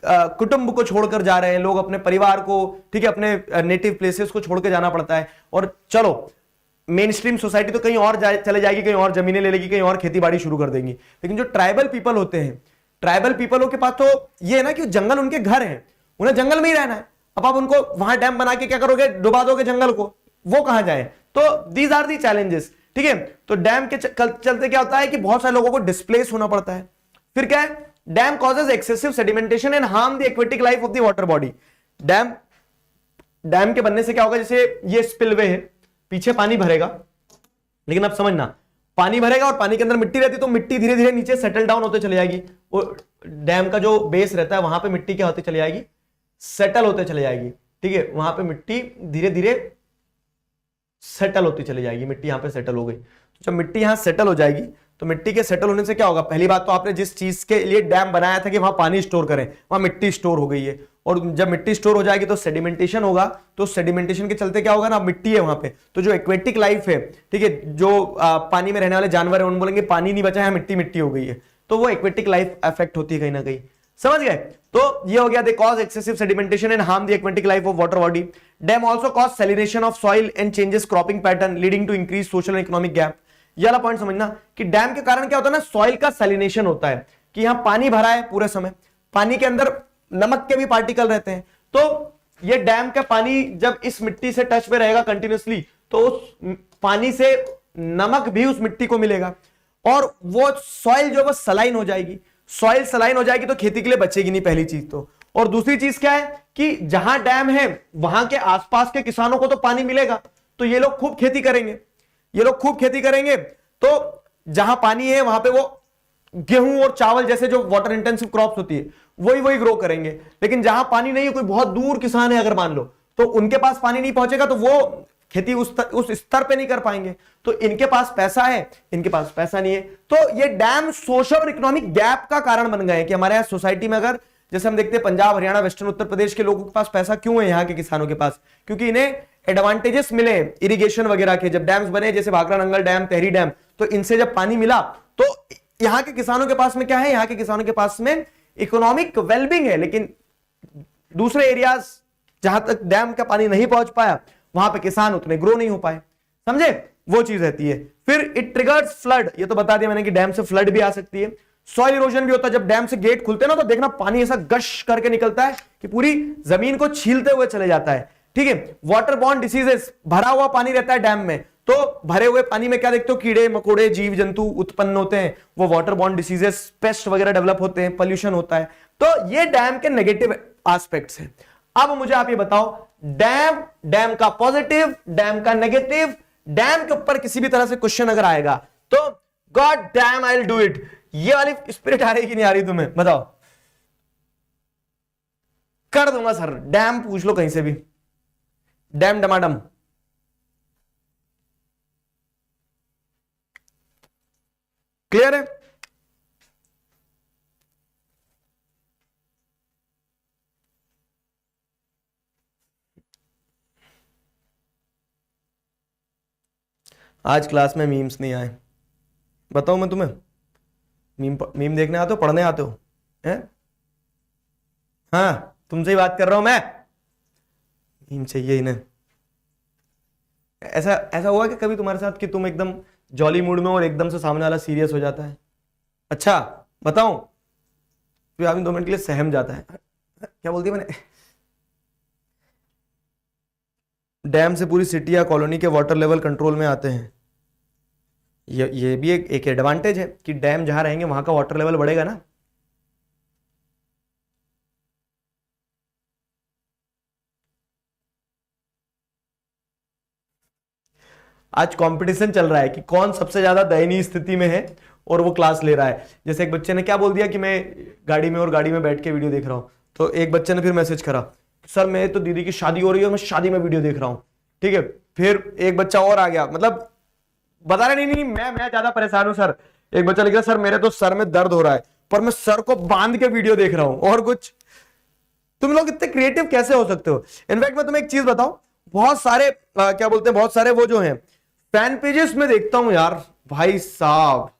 कुटुंब को छोड़कर जा रहे हैं, लोग अपने परिवार को, ठीक है, अपने नेटिव प्लेसेस को छोड़ के जाना पड़ता है। और चलो मेन स्ट्रीम सोसाइटी तो कहीं और चले जाएगी, कहीं और जमीनें ले लेगी, कहीं और खेती बाड़ी शुरू कर देंगी। लेकिन जो ट्राइबल पीपल होते हैं, ट्राइबल पीपलों के पास तो ये है ना कि जंगल उनके घर हैं, उन्हें जंगल में ही रहना है। अब आप उनको वहां डैम बना के क्या करोगे, डुबा दोगे जंगल को, वो कहां जाए। तो दीज आर दी चैलेंजेस, ठीक है। तो डैम के चलते क्या होता है कि बहुत सारे लोगों को डिस्प्लेस होना पड़ता है। फिर क्या है, dam causes excessive sedimentation and harm the aquatic life of the water body. Dam के बनने से क्या होगा, जैसे ये स्पिलवे है, पीछे पानी भरेगा, लेकिन अब समझना, पानी भरेगा और पानी के अंदर मिट्टी रहती, तो मिट्टी धीरे धीरे नीचे सेटल डाउन होते चली जाएगी। वो डैम का जो बेस रहता है वहां पे मिट्टी क्या होती चली जाएगी, सेटल होते चली जाएगी, ठीक है। वहां पे मिट्टी धीरे धीरे सेटल होती चली जाएगी, मिट्टी यहां पे सेटल हो गई। तो जब मिट्टी यहां सेटल हो जाएगी, तो मिट्टी के सेटल होने से क्या होगा, पहली बात तो आपने जिस चीज के लिए डैम बनाया था कि वहां पानी स्टोर करें, वहां मिट्टी स्टोर हो गई है। और जब मिट्टी स्टोर हो जाएगी तो सेडिमेंटेशन होगा, तो सेडिमेंटेशन के चलते क्या होगा ना, मिट्टी है वहां पे, तो जो एक्वेटिक लाइफ है, ठीक है, जो पानी में रहने वाले जानवर है, उन बोलेंगे पानी नहीं बचा है, मिट्टी मिट्टी हो गई है, तो वो एक्वेटिक लाइफ अफेक्ट होती है कहीं ना कहीं, समझ गए। तो ये हो गया, they cause excessive sedimentation and harm the aquatic life of water body. Dam also cause salination of soil and changes cropping pattern leading to increase social and economic gap. ये वाला पॉइंट समझना कि डैम के कारण क्या होता है ना, सॉइल का सैलिनेशन होता है, कि यहां पानी भरा है पूरे समय, पानी के अंदर नमक के भी पार्टिकल रहते हैं, तो ये डैम का पानी जब इस मिट्टी से टच में रहेगा कंटिन्यूसली, तो उस पानी से नमक भी उस मिट्टी को मिलेगा, और वो सॉइल जो वो सलाइन हो जाएगी। सॉइल सलाइन हो जाएगी तो खेती के लिए बचेगी नहीं, पहली चीज तो। और दूसरी चीज क्या है कि जहां डैम है वहां के आसपास के किसानों को तो पानी मिलेगा, तो ये लोग खूब खेती करेंगे, ये लोग खूब खेती करेंगे। तो जहां पानी है वहां पे वो गेहूं और चावल जैसे जो वाटर इंटेंसिव क्रॉप्स होती है वही ग्रो करेंगे। लेकिन जहां पानी नहीं है, कोई बहुत दूर किसान है अगर मान लो, तो उनके पास पानी नहीं पहुंचेगा, तो वो खेती उस स्तर पे नहीं कर पाएंगे। तो इनके पास पैसा है, इनके पास पैसा नहीं है। तो ये डैम सोशल और इकोनॉमिक गैप का कारण बन गए हैं कि हमारे यहाँ सोसाइटी में, अगर जैसे हम देखते हैं पंजाब, हरियाणा, वेस्टर्न उत्तर प्रदेश के लोगों के पास पैसा क्यों है, यहाँ के किसानों के पास, क्योंकि इन्हें एडवांटेजेस मिले इरिगेशन वगैरह के। जब डैम्स बने, जैसे भाखड़ा नंगल डैम, तेहरी डैम, तो इनसे जब पानी मिला, तो यहाँ के किसानों के पास में क्या है, यहाँ के किसानों के पास में इकोनॉमिक वेलबींग है। लेकिन दूसरे एरियाज जहां तक डैम का पानी नहीं पहुंच पाया, वहां पे किसान उतने ग्रो नहीं हो पाए, समझे, वो चीज रहती है। फिर इट ट्रिगर्स फ्लड, ये तो बता दिया मैंने कि डैम से फ्लड भी आ सकती है। सॉइल इरोजन भी होता है, जब डैम से गेट खुलते हैं ना, तो देखना पानी ऐसा गश करके निकलता है कि पूरी जमीन को छीलते हुए चले जाता है, ठीक है। वाटर बॉर्न डिसीजेस, भरा हुआ पानी रहता है डैम में, तो भरे हुए पानी में क्या देखते हो, कीड़े मकोड़े जीव जंतु उत्पन्न होते हैं, वो वाटर बॉर्न डिसीजेस, पेस्ट वगैरह डेवलप होते हैं, पोल्यूशन होता है। तो ये डैम के नेगेटिव एस्पेक्ट्स हैं। अब मुझे आप ये बताओ, डैम का पॉजिटिव, डैम का नेगेटिव, डैम के ऊपर किसी भी तरह से क्वेश्चन अगर आएगा तो god damn I will do it, ये वाली स्पिरिट आ रही कि नहीं आ रही तुम्हें, बताओ। कर दूंगा सर, डैम पूछ लो कहीं से भी, डैम डमाडम। क्लियर है। आज क्लास में मीम्स नहीं आए, बताओ मैं तुम्हें, मीम मीम देखने आते हो, पढ़ने आते हो हैं? हाँ, तुमसे ही बात कर रहा हूं मैं। मीम चाहिए इन्हें। ऐसा ऐसा हुआ कि कभी तुम्हारे साथ कि तुम एकदम जॉली मूड में और एकदम से सामने वाला सीरियस हो जाता है? अच्छा, बताऊं? फिर आदमी 2 मिनट के लिए सहम जाता है। क्या बोलती है मैंने? डैम से पूरी सिटी या कॉलोनी के वाटर लेवल कंट्रोल में आते हैं। ये भी एक एडवांटेज है कि डैम जहां रहेंगे वहां का वाटर लेवल बढ़ेगा ना। आज कंपटीशन चल रहा है कि कौन सबसे ज्यादा दयनीय स्थिति में है और वो क्लास ले रहा है। जैसे एक बच्चे ने क्या बोल दिया कि मैं गाड़ी में बैठ के वीडियो देख रहा हूं, तो एक बच्चे ने फिर मैसेज करा, सर मैं तो दीदी की शादी हो रही है और मैं शादी में वीडियो देख रहा हूं। ठीक है, फिर एक बच्चा और आ गया, मतलब बता रहे, नहीं नहीं मैं ज्यादा परेशान हूं सर। एक बच्चा लिख रहा, सर मेरे तो सर में दर्द हो रहा है पर मैं सर को बांध के वीडियो देख रहा हूं। और कुछ, तुम लोग इतने क्रिएटिव कैसे हो सकते हो? इनफैक्ट मैं तुम्हें एक चीज बताऊं, बहुत सारे क्या बोलते हैं, बहुत सारे वो जो हैं फैन पेजेस में देखता हूं यार, भाई साहब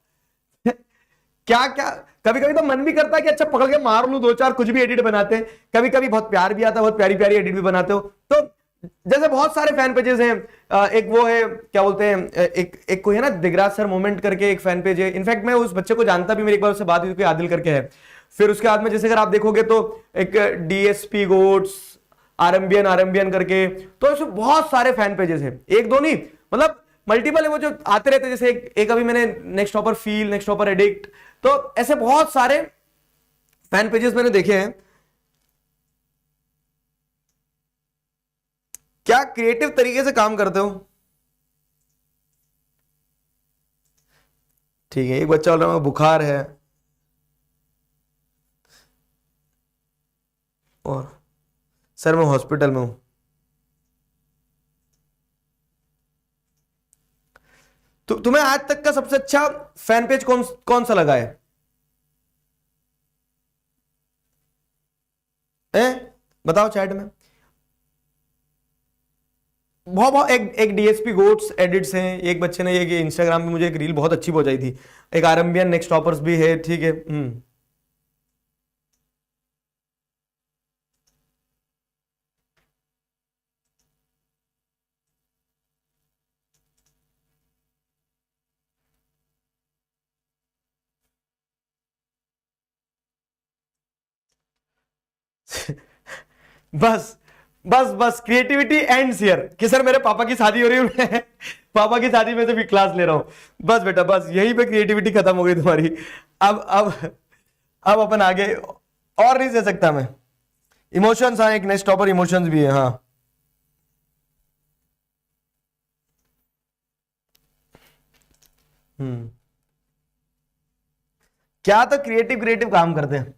क्या क्या, कभी कभी तो मन भी करता है कि अच्छा पकड़ के मार लूं 2-4, कुछ भी एडिट बनाते हैं। कभी कभी बहुत प्यार भी आता है, बहुत प्यारी प्यारी एडिट भी बनाते हो। तो जैसे बहुत सारे फैन पेजेस हैं, एक वो है क्या बोलते हैं, एक कोई है ना दिगराज सर मोमेंट करके एक फैन पेज है। इनफैक्ट मैं उस बच्चे को जानता भी, मेरी एक बार उससे बात हुई थी, आदिल करके है। फिर उसके बाद में जैसे अगर आप देखोगे तो एक डीएसपी गोट्स आरएमबीएन आरएमबीएन करके, तो इसमें बहुत सारे फैन पेजेस हैं, एक दो नहीं, मतलब मल्टीपल है वो जो आते रहते हैं। जैसे एक अभी मैंने next topper feel, next topper addict, तो ऐसे बहुत सारे फैन पेजेस मैंने देखे हैं। क्या क्रिएटिव तरीके से काम करते हो? ठीक है, एक बच्चा बोल रहा है बुखार है, और सर मैं हॉस्पिटल में हूं। तो तुम्हें आज तक का सबसे अच्छा फैन पेज कौन कौन सा लगा है? बताओ चैट में। बहुत बहुत एक डीएसपी गोट्स एडिट्स हैं, एक बच्चे ने ये इंस्टाग्राम पे मुझे एक रील बहुत अच्छी पहुंचाई थी। एक आरएमबियन नेक्स्ट टॉपर्स भी है, ठीक है। बस बस बस क्रिएटिविटी एंड्स हियर कि सर मेरे पापा की शादी हो रही है, मैं पापा की शादी में से भी क्लास ले रहा हूं। बस बेटा बस यहीं पे क्रिएटिविटी खत्म हो गई तुम्हारी। अब अब अपन आगे और नहीं दे सकता मैं। इमोशंस, हाँ एक नेक्स्ट टॉपर इमोशंस भी है, हाँ। हम्म, क्या तो क्रिएटिव क्रिएटिव काम करते हैं।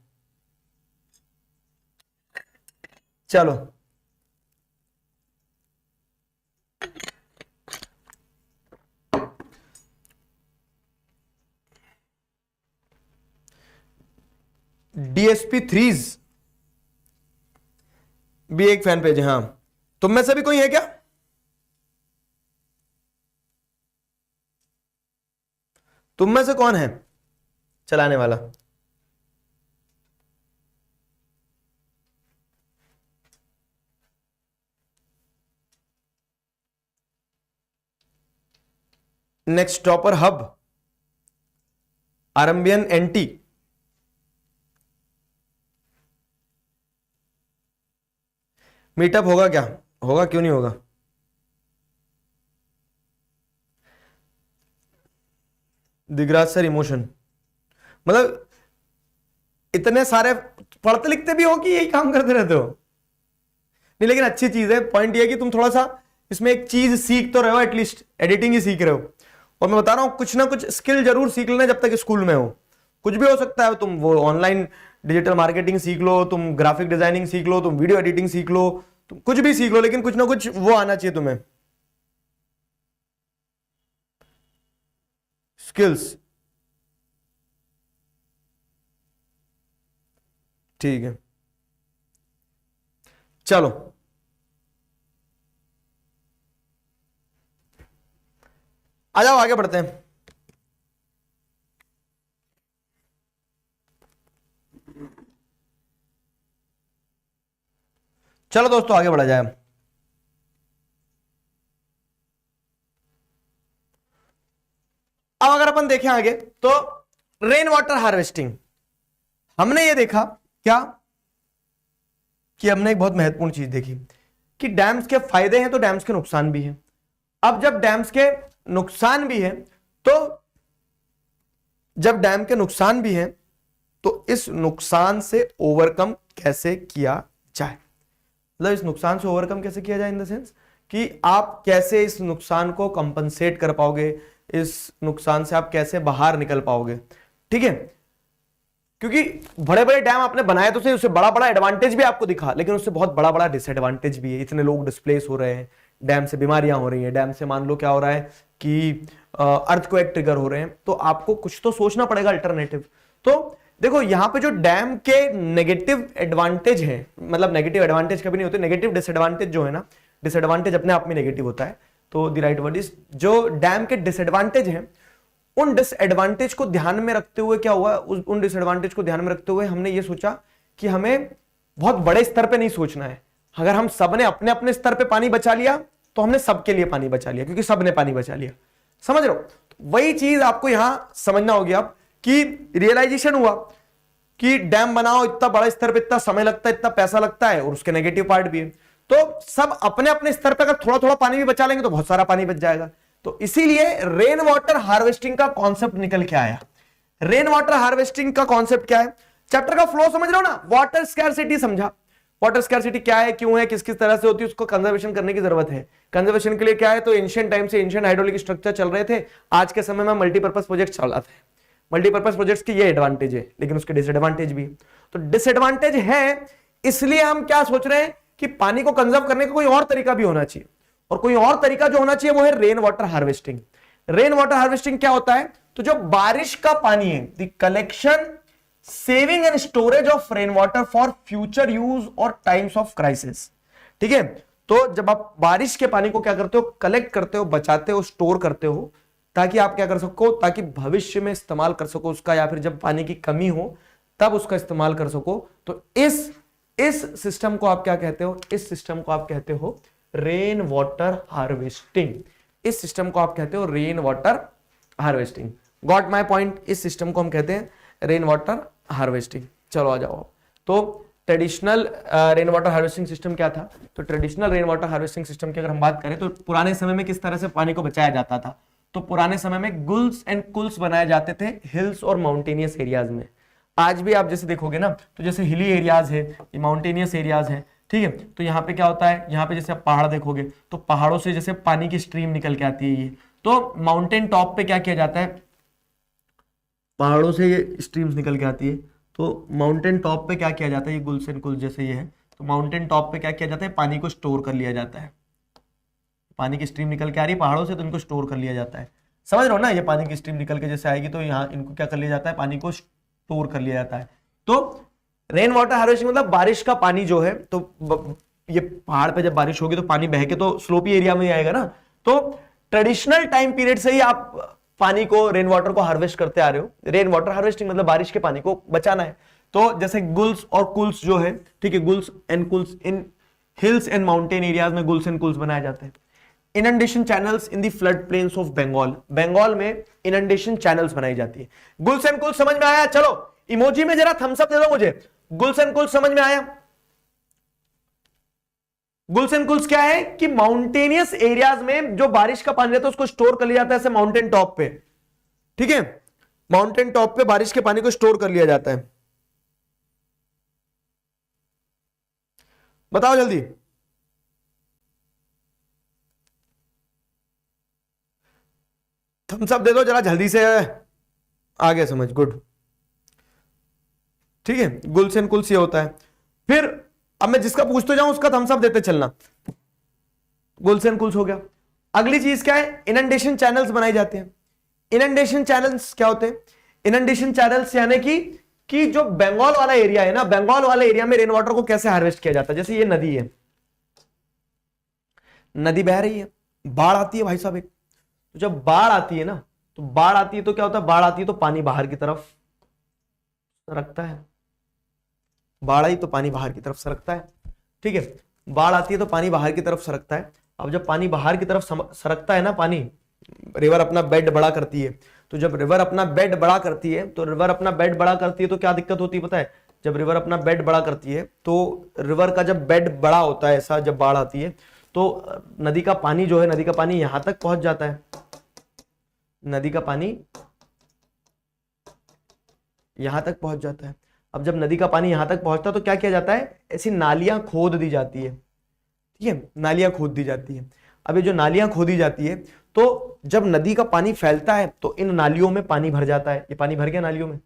चलो, डीएसपी थ्रीज भी एक फैन पेज है, हाँ। तुम में से भी कोई है क्या? तुम में से कौन है चलाने वाला? नेक्स्ट टॉपर हब, आरएमबियन एंटी, मीटअप होगा क्या? होगा, क्यों नहीं होगा। दिगराज सर इमोशन, मतलब इतने सारे पढ़ते लिखते भी हो कि यही काम करते रहते हो? नहीं लेकिन अच्छी चीज है, पॉइंट ये कि तुम थोड़ा सा इसमें एक चीज सीख तो रहे हो, एटलीस्ट एडिटिंग ही सीख रहे हो। और मैं बता रहा हूं कुछ ना कुछ स्किल जरूर सीख लेना जब तक स्कूल में हो। कुछ भी हो सकता है, तुम वो ऑनलाइन डिजिटल मार्केटिंग सीख लो, तुम ग्राफिक डिजाइनिंग सीख लो, तुम वीडियो एडिटिंग सीख लो, तुम कुछ भी सीख लो, लेकिन कुछ ना कुछ वो आना चाहिए तुम्हें, स्किल्स। ठीक है, चलो आ जाओ आगे बढ़ते हैं। चलो दोस्तों आगे बढ़ा जाए। अब अगर अपन देखें आगे तो रेन वाटर हार्वेस्टिंग, हमने ये देखा क्या कि हमने एक बहुत महत्वपूर्ण चीज देखी कि डैम्स के फायदे हैं तो डैम्स के नुकसान भी हैं। अब जब डैम्स के नुकसान भी हैं तो जब डैम के नुकसान भी हैं तो इस नुकसान से ओवरकम कैसे किया जाए, मतलब इस नुकसान से ओवरकम कैसे किया जाए इन द सेंस कि आप कैसे इस नुकसान को कंपनसेट कर पाओगे, इस नुकसान से आप कैसे बाहर निकल पाओगे। ठीक है, क्योंकि बड़े बड़े डैम आपने बनाए तो सही, उससे बड़ा बड़ा एडवांटेज भी आपको दिखा, लेकिन उससे बहुत बड़ा बड़ा डिसएडवांटेज भी है। इतने लोग डिस्प्लेस हो रहे हैं, डैम से बीमारियां हो रही हैं, डैम से मान लो क्या हो रहा है कि अर्थक्वेक ट्रिगर हो रहे हैं, तो आपको कुछ तो सोचना पड़ेगा अल्टरनेटिव। तो देखो यहां पे जो डैम के नेगेटिव एडवांटेज है, मतलब नेगेटिव एडवांटेज कभी नहीं होते, नेगेटिव डिसएडवांटेज जो है ना, डिसएडवांटेज अपने आप में नेगेटिव होता है, तो द राइट वर्ड इज जो डैम के डिसएडवांटेज हैं, उन डिसएडवांटेज को ध्यान में रखते हुए क्या हुआ, उन डिसएडवांटेज को ध्यान में रखते हुए हमने ये सोचा कि हमें बहुत बड़े स्तर पे नहीं सोचना है। अगर हम सबने अपने अपने स्तर पे पानी बचा लिया तो हमने सबके लिए पानी बचा लिया, क्योंकि सबने पानी बचा लिया। समझ रहे हो, वही चीज आपको यहां समझना होगी अब कि रियलाइजेशन हुआ कि डैम बनाओ, इतना बड़ा स्तर पे इतना समय लगता है, इतना पैसा लगता है, और उसके नेगेटिव पार्ट भी है। तो सब अपने अपने स्तर पे अगर थोड़ा थोड़ा पानी भी बचा लेंगे तो बहुत सारा पानी बच जाएगा। तो इसीलिए रेन वाटर हार्वेस्टिंग का कॉन्सेप्ट निकल के आया। रेन वाटर हार्वेस्टिंग का कॉन्सेप्ट क्या है, चैप्टर का फ्लो समझ रहे हो ना, वाटर स्कैरसिटी समझा, वाटर स्कैरसिटी क्या है, क्यों है, किस किस तरह से होती है, उसको कंजर्वेशन करने की जरूरत है। कंजर्वेशन के लिए क्या है, तो एंशिएंट टाइम से एंशिएंट हाइड्रोलिक स्ट्रक्चर चल रहे थे, आज के समय में मल्टीपर्पज प्रोजेक्ट चल रहा था। मल्टीपर्पज प्रोजेक्ट्स की ये एडवांटेज है, लेकिन उसके डिसएडवांटेज भी। तो डिसएडवांटेज है, इसलिए हम क्या सोच रहे हैं कि पानी को कंजर्व करने का कोई और तरीका भी होना चाहिए, और कोई और तरीका जो होना चाहिए वो है rain water harvesting. Rain water harvesting क्या होता है, तो जो बारिश का पानी है, the collection, saving and storage of rain water for future use और टाइम्स ऑफ क्राइसिस। ठीक है, तो जब आप बारिश के पानी को क्या करते हो, कलेक्ट करते हो, बचाते हो, स्टोर करते हो, ताकि आप क्या कर सको, ताकि भविष्य में इस्तेमाल कर सको उसका, या फिर जब पानी की कमी हो तब उसका इस्तेमाल कर सको। तो इस सिस्टम को आप क्या कहते हो, इस सिस्टम को आप कहते हो रेन वाटर हार्वेस्टिंग। इस सिस्टम को आप कहते हो rain water harvesting. Got my point, इस सिस्टम को हम कहते हैं रेन वाटर हार्वेस्टिंग। चलो आ जाओ। तो traditional rain water harvesting system क्या था, तो traditional rain water harvesting system की अगर हम बात करें तो पुराने समय में किस तरह से पानी को बचाया जाता था, तो पुराने समय में गुल्स एंड कुल्स बनाए जाते थे हिल्स और माउंटेनियस एरियाज में। आज भी आप जैसे देखोगे ना, तो जैसे हिली एरियाज है, ये माउंटेनियस एरियाज है, ठीक है, तो यहाँ पे क्या होता है, यहाँ पे जैसे आप पहाड़ देखोगे तो पहाड़ों से जैसे पानी की स्ट्रीम निकल के आती है, ये तो माउंटेन टॉप पे क्या किया जाता है, पहाड़ों से ये स्ट्रीम्स निकल के आती है, तो माउंटेन टॉप पे क्या किया जाता है, ये गुल्स एंड कुल्स जैसे ये है, तो माउंटेन टॉप पे क्या किया जाता है, पानी को स्टोर कर लिया जाता है। पानी की स्ट्रीम निकल के आ रही है पहाड़ों से, तो इनको स्टोर कर लिया जाता है। समझ रहे हो ना, ये पानी की स्ट्रीम निकल के जैसे आएगी तो यहाँ इनको क्या कर लिया जाता है, पानी को स्टोर कर लिया जाता है। तो रेन वाटर हार्वेस्टिंग मतलब बारिश का पानी जो है, तो ये पहाड़ पे जब बारिश होगी तो पानी बह के तो स्लोपी एरिया में ही आएगा ना, तो ट्रेडिशनल टाइम पीरियड से ही आप पानी को, रेन वाटर को हार्वेस्ट करते आ रहे हो। रेन वाटर हार्वेस्टिंग मतलब बारिश के पानी को बचाना है। तो जैसे गुल्स और कुल्स जो है, ठीक है, guls and kuls in hills and mountain areas में गुल्स एंड कुल्स बनाए जाते हैं। Inundation channels in the flood plains of Bengal, Bengal में इनंडेशन चैनल्स बनाई जाती है। गुल्स एंड कुल्स समझ में आया, चलो इमोजी में जरा थम्स अप दे दो मुझे, गुल्स एंड कुल्स समझ में आया। गुल्स एंड कुल्स क्या है कि माउंटेनियस एरियाज में जो बारिश का पानी रहता है उसको स्टोर कर लिया जाता है ऐसे माउंटेन टॉप पे, ठीक है, माउंटेन टॉप पे बारिश के पानी को स्टोर कर लिया जाता है। बताओ जल्दी, थम्स अप दे दो जरा जल्दी से, आ गया समझ, गुड, ठीक है। गुल्स एंड कुल्स ये होता है। फिर अब मैं जिसका पूछते जाऊं उसका थम्स अप देते चलना। गुल्स एंड कुल्स हो गया। अगली चीज क्या है, इनंडेशन चैनल्स बनाए जाते हैं। इनंडेशन चैनल्स क्या होते हैं, इनंडेशन चैनल्स यानी कि जो बंगाल वाला एरिया है ना, बंगाल वाले एरिया में रेन वाटर को कैसे हार्वेस्ट किया जाता है। जैसे ये नदी है, नदी बह रही है, बाढ़ आती है भाई साहब एक, तो जब बाढ़ आती है ना, तो बाढ़ आती है तो क्या होता है, बाढ़ आती है तो पानी बाहर की तरफ सरकता है, बाढ़ आई तो पानी बाहर की तरफ सरकता है, ठीक है। बाढ़ आती है तो पानी बाहर की तरफ सरकता है। अब जब पानी बाहर की तरफ सरकता है ना, पानी, रिवर अपना बेड बड़ा करती है, तो जब रिवर अपना बेड बड़ा करती है तो क्या दिक्कत होती है पता है? जब रिवर अपना बेड बड़ा करती है तो रिवर का जब बेड बड़ा होता है, ऐसा जब बाढ़ आती है तो नदी का पानी जो है, नदी का पानी यहां तक पहुंच जाता है, नदी का पानी यहां तक पहुंच जाता है। अब जब नदी का पानी यहां तक पहुंचता है तो क्या किया जाता है? ऐसी नालियां खोद दी जाती है, ठीक है, नालियां खोद दी जाती है। अब ये जो नालियां खोदी जाती है, तो जब नदी का पानी फैलता है तो इन नालियों में पानी भर जाता है, ये पानी भर गया नालियों में।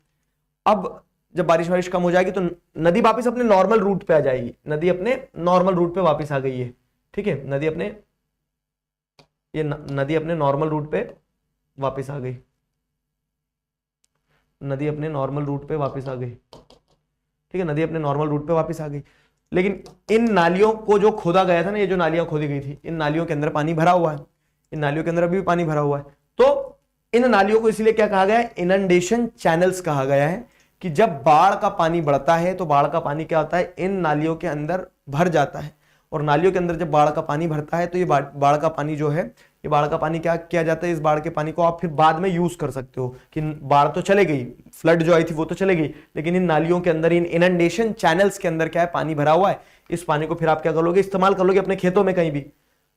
अब जब बारिश कम हो जाएगी तो नदी वापस अपने नॉर्मल रूट पे आ जाएगी, नदी अपने नॉर्मल रूट पे वापस आ गई है, ठीक है, नदी अपने नॉर्मल रूट पे वापस आ गई, नदी अपने नॉर्मल रूट पे वापस आ गई, ठीक है, नदी अपने नॉर्मल रूट पे वापस आ गई। लेकिन इन नालियों को जो खोदा गया था ना, ये जो नालियां खोदी गई थी, इन नालियों के अंदर पानी भरा हुआ है, इन नालियों के अंदर अभी भी पानी भरा हुआ है। तो इन नालियों को इसलिए क्या कहा गया है? इनंडेशन चैनल्स कहा गया है, कि जब बाढ़ का पानी बढ़ता है तो बाढ़ का पानी क्या होता है? इन नालियों के अंदर भर जाता है, और नालियों के अंदर जब बाढ़ का पानी भरता है तो ये बाढ़ का पानी जो है, ये बाढ़ का पानी क्या किया जाता है? इस बाढ़ के पानी को आप फिर बाद में यूज कर सकते हो, कि बाढ़ तो चले गई, फ्लड जो आई थी वो तो चले गई, लेकिन इन नालियों के अंदर, इन इनंडेशन चैनल्स के अंदर क्या है? पानी भरा हुआ है। इस पानी को फिर आप क्या कर लोगे? इस्तेमाल कर लोगे अपने खेतों में कहीं भी।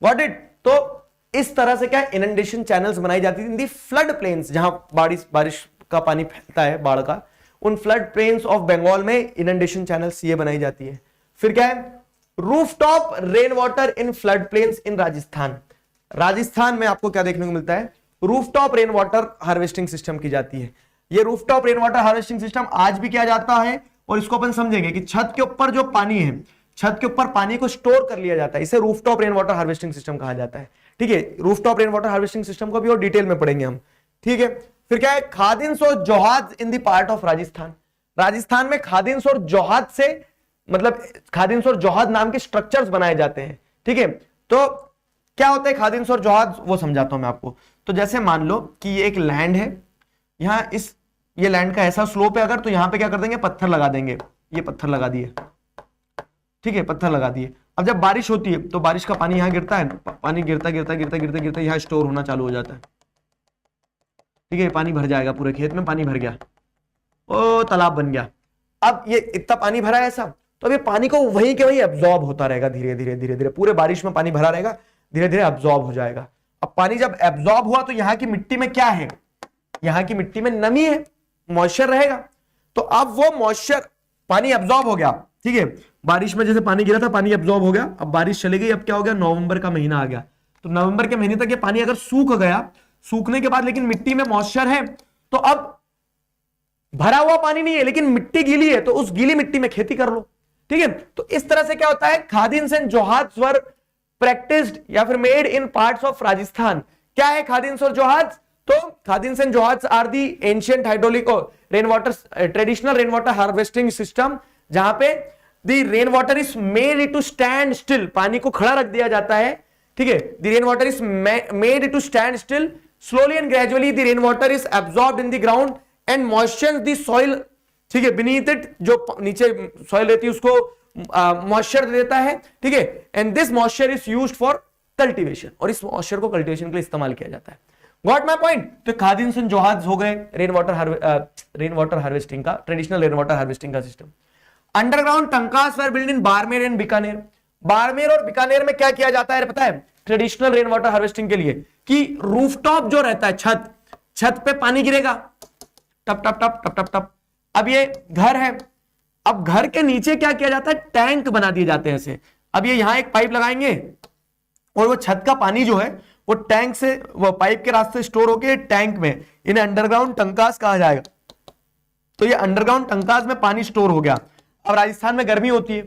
Got it? तो इस तरह से क्या इनंडेशन चैनल्स बनाई जाती थी इन दी फ्लड प्लेन्स, जहां बारिश का पानी फैलता है, बाढ़ का, उन फ्लड प्लेन्स ऑफ बंगाल में इनंडेशन चैनल्स ये बनाई जाती है। फिर क्या है? Rooftop rain water in flood plains in Rajasthan. Rajasthan में आपको क्या देखने को मिलता है? Rooftop rain water harvesting system की जाती है। ये rooftop rain water harvesting system आज भी किया जाता है, और इसको अपन समझेंगे कि छत के ऊपर जो पानी है, छत के ऊपर पानी को स्टोर कर लिया जाता है, इसे rooftop rain water harvesting system कहा जाता है, ठीक है। Rooftop rain water harvesting system को भी और डिटेल में पढ़ेंगे हम, ठीक है। फिर क्या है? खादिन्स और जोहाज in the part of Rajasthan. Rajasthan में खादिन्स और जोहाज से, मतलब खादिन्स और जोहाज नाम के स्ट्रक्चर्स बनाए जाते हैं, ठीक है। तो क्या होता है खादिन्स और जोहाज, वो समझाता हूं मैं आपको। तो जैसे मान लो कि ये एक लैंड है, यहां ये लैंड का ऐसा स्लोप है अगर, तो यहां पे क्या कर देंगे? पत्थर लगा देंगे। ये पत्थर लगा दिए, ठीक है, पत्थर लगा दिए। अब जब बारिश होती है तो बारिश का पानी यहां गिरता है, पानी गिरता गिरता गिरता गिरता गिरता यहां स्टोर होना चालू हो जाता है, ठीक है। पानी भर जाएगा, पूरे खेत में पानी भर गया, ओ तालाब बन गया। अब ये इतना पानी भरा है ऐसा, तो अब ये पानी को वहीं के वहीं एब्जॉर्ब होता रहेगा, धीरे धीरे धीरे धीरे, पूरे बारिश में पानी भरा रहेगा, धीरे धीरे एब्जॉर्ब हो जाएगा। अब पानी जब एब्जॉर्ब हुआ तो यहाँ की मिट्टी में क्या है? यहाँ की मिट्टी में नमी है, मॉइस्चर रहेगा। तो अब वो मॉइस्चर, पानी एब्जॉर्ब हो गया, ठीक है, बारिश में जैसे पानी गिरा था, पानी एब्जॉर्ब हो गया। अब बारिश चली गई, अब क्या हो गया? नवंबर का महीना आ गया। तो नवंबर के महीने तक ये पानी अगर सूख गया, सूखने के बाद लेकिन मिट्टी में मॉइस्चर है, तो अब भरा हुआ पानी नहीं है लेकिन मिट्टी गीली है, तो उस गीली मिट्टी में खेती कर लो, ठीक है। तो इस तरह से क्या होता है? खादिन्स एंड जोहाज वर प्रैक्टिस्ड या फिर made in parts of Rajasthan. क्या है खादिन्स और जोहाज? तो खादिन्स एंड जोहाज are the ancient hydraulic rain water traditional rain water harvesting system, जहां पे the rain water is made to stand still, पानी को खड़ा रख दिया जाता है, ठीक है। The rain water is made to stand still, slowly and gradually the rain water is absorbed in the ground and moisture the soil, ठीक है, बीनीथ इट, जो नीचे सॉइल रहती है उसको मॉइस्चर देता है, ठीक है। And this moisture is used for cultivation, और इस मॉइस्चर को कल्टीवेशन के लिए इस्तेमाल किया जाता है। What my point? तो खादिन्स एंड जोहाज हो गए रेन वाटर हार्वेस्टिंग का, ट्रेडिशनल रेन वाटर हार्वेस्टिंग का system. Underground tankas were build in Barmer and Bikaner. Barmer और बीकानेर में क्या किया जाता है पता है? ट्रेडिशनल रेन वाटर हार्वेस्टिंग के लिए, कि रूफटॉप जो रहता है, छत पे पानी गिरेगा, टप टप टप टप टप टप। अब ये घर है, अब घर के नीचे क्या किया जाता है? टैंक बना दिए जाते हैं ऐसे। अब ये यहां एक पाइप लगाएंगे और वो छत का पानी जो है वो टैंक से, वो पाइप के रास्ते स्टोर होके टैंक में, इन्हें अंडरग्राउंड टंकास कहा जाएगा। तो ये अंडरग्राउंड टंकास में पानी स्टोर हो गया। अब राजस्थान में गर्मी होती है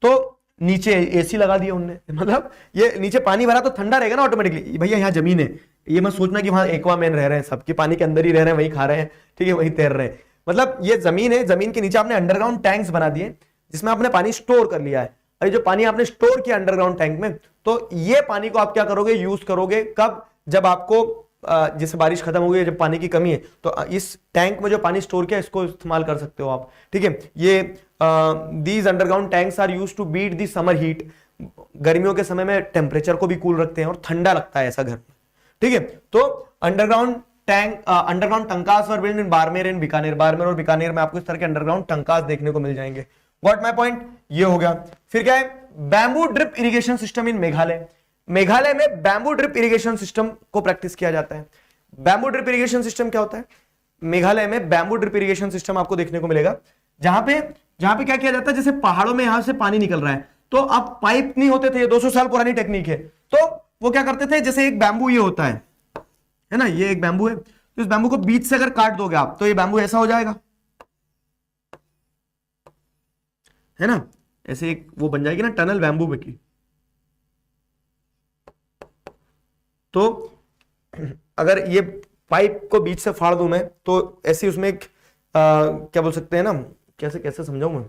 तो नीचे एसी लगा दिया उनने, मतलब ये नीचे पानी भरा तो ठंडा रहेगा ना ऑटोमेटिकली। भैया यहाँ जमीन है, ये मत सोचना कि वहां एक्वामैन रह रहे हैं, सबके पानी के अंदर ही रह रहे हैं, वही खा रहे हैं, ठीक है, वही तैर रहे हैं। मतलब ये जमीन है, जमीन के नीचे आपने अंडरग्राउंड टैंक्स बना दिए जिसमें आपने पानी स्टोर कर लिया है। और जो पानी आपने स्टोर किया अंडरग्राउंड टैंक में, तो ये पानी को आप क्या करोगे? यूज करोगे कब? जब आपको जैसे बारिश खत्म हो गई, जब पानी की कमी है, तो इस टैंक में जो पानी स्टोर किया इसको इस्तेमाल कर सकते हो आप, ठीक है। ये these underground tanks are used to beat the summer heat. गर्मियों के समय में टेम्परेचर को भी कूल रखते हैं और ठंडा लगता है ऐसा घर में, ठीक है। तो underground tankas were build in Barmer and Bikaner. Barmer और बीकानेर में आपको इस तरह के अंडरग्राउंड टंकास देखने को मिल जाएंगे। गॉट माय पॉइंट, ये हो गया। फिर क्या है, bamboo drip irrigation system in Meghalaya. Meghalaya में बैम्बू ड्रिप इरिगेशन सिस्टम को प्रैक्टिस किया जाता है। बैम्बू ड्रिप इरिगेशन सिस्टम क्या होता है? मेघालय में बैम्बू ड्रिप इरिगेशन सिस्टम आपको देखने को मिलेगा, जहां पे क्या किया जाता है, जैसे पहाड़ों में यहां से पानी निकल रहा है, तो अब पाइप नहीं होते थे, 200 साल पुरानी टेक्निक है, तो वो क्या करते थे, जैसे एक बैम्बू ये होता है ना, ये एक बैम्बू है, तो इस बैम्बू को बीच से अगर काट दोगे आप तो ये बैम्बू ऐसा हो जाएगा, है ना, ऐसे एक वो बन जाएगी ना टनल बैम्बू की। तो अगर ये पाइप को बीच से फाड़ दूं मैं, तो ऐसी उसमें एक क्या बोल सकते हैं ना, कैसे समझाऊं मैं,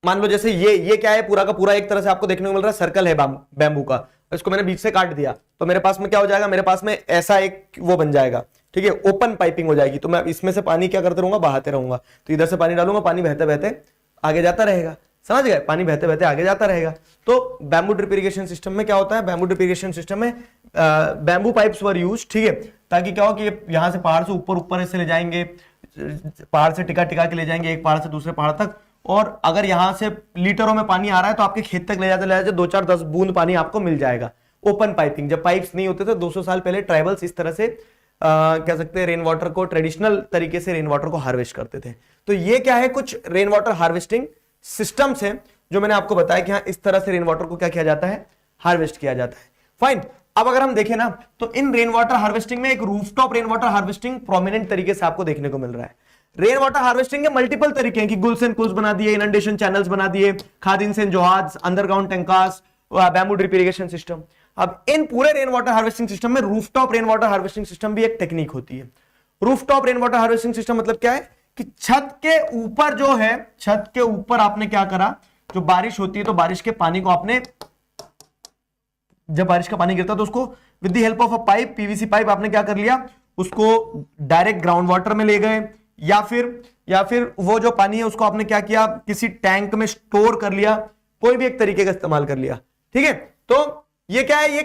मान लो जैसे ये क्या है, पूरा का पूरा एक तरह से आपको देखने को मिल रहा है सर्कल है बैम्बू का, इसको मैंने बीच से काट दिया तो मेरे पास में क्या हो जाएगा, मेरे पास में ऐसा एक वो बन जाएगा, ठीक है, ओपन पाइपिंग हो जाएगी। तो मैं इसमें से पानी क्या करते रहूंगा, बहाते रहूंगा, तो इधर से पानी डालूंगा, पानी बहते बहते आगे जाता रहेगा, समझ गए, पानी बहते बहते आगे जाता रहेगा। तो बैम्बू ड्रिप इरिगेशन सिस्टम में क्या होता है, बैम्बू ड्रिप इरिगेशन सिस्टम में बैम्बू पाइप्स वर यूज, ठीक है, ताकि क्या हो कि यहां से पहाड़ से ऊपर ऐसे ले जाएंगे, पहाड़ से टिका के ले जाएंगे एक पहाड़ से दूसरे पहाड़ तक, और अगर यहां से लीटरों में पानी आ रहा है तो आपके खेत तक ले जाते 2-4-10 बूंद पानी आपको मिल जाएगा। ओपन पाइपिंग, जब पाइप्स नहीं होते थे 200 साल पहले ट्राइबल्स इस तरह से कह सकते हैं रेन वाटर को, ट्रेडिशनल तरीके से रेन वाटर को हार्वेस्ट करते थे। तो ये क्या है, कुछ रेन वाटर हार्वेस्टिंग सिस्टम्स हैं जो मैंने आपको बताया कि हाँ इस तरह से रेन वाटर को क्या किया जाता है, हार्वेस्ट किया जाता है। फाइन, अब अगर हम देखें ना तो इन रेन वाटर हार्वेस्टिंग में एक rooftop rain water harvesting prominent तरीके से आपको देखने को मिल रहा है। रेन वाटर हार्वेस्टिंग के मल्टीपल तरीके हैं कि गुल्स एंड कुल्स बना दिए, इनंडेशन चैनल्स बना दिए, खादिन्स एंड जोहाज, underground tankas, bamboo drip irrigation system. अब इन पूरे रेन वाटर हार्वेस्टिंग सिस्टम में rooftop rain water harvesting system भी एक टेक्निक होती है। Rooftop rain water harvesting system मतलब क्या है कि छत के ऊपर जो है, छत के ऊपर आपने क्या करा, जो बारिश होती है तो बारिश के पानी को आपने, जब बारिश का पानी गिरता है तो उसको with the help of a pipe, PVC pipe, आपने क्या कर लिया, उसको डायरेक्ट ग्राउंड वाटर में ले गए, या फिर वो जो पानी है उसको आपने क्या किया, किसी टैंक में स्टोर कर लिया, कोई भी एक तरीके का इस्तेमाल कर लिया, ठीक है। तो ये क्या है,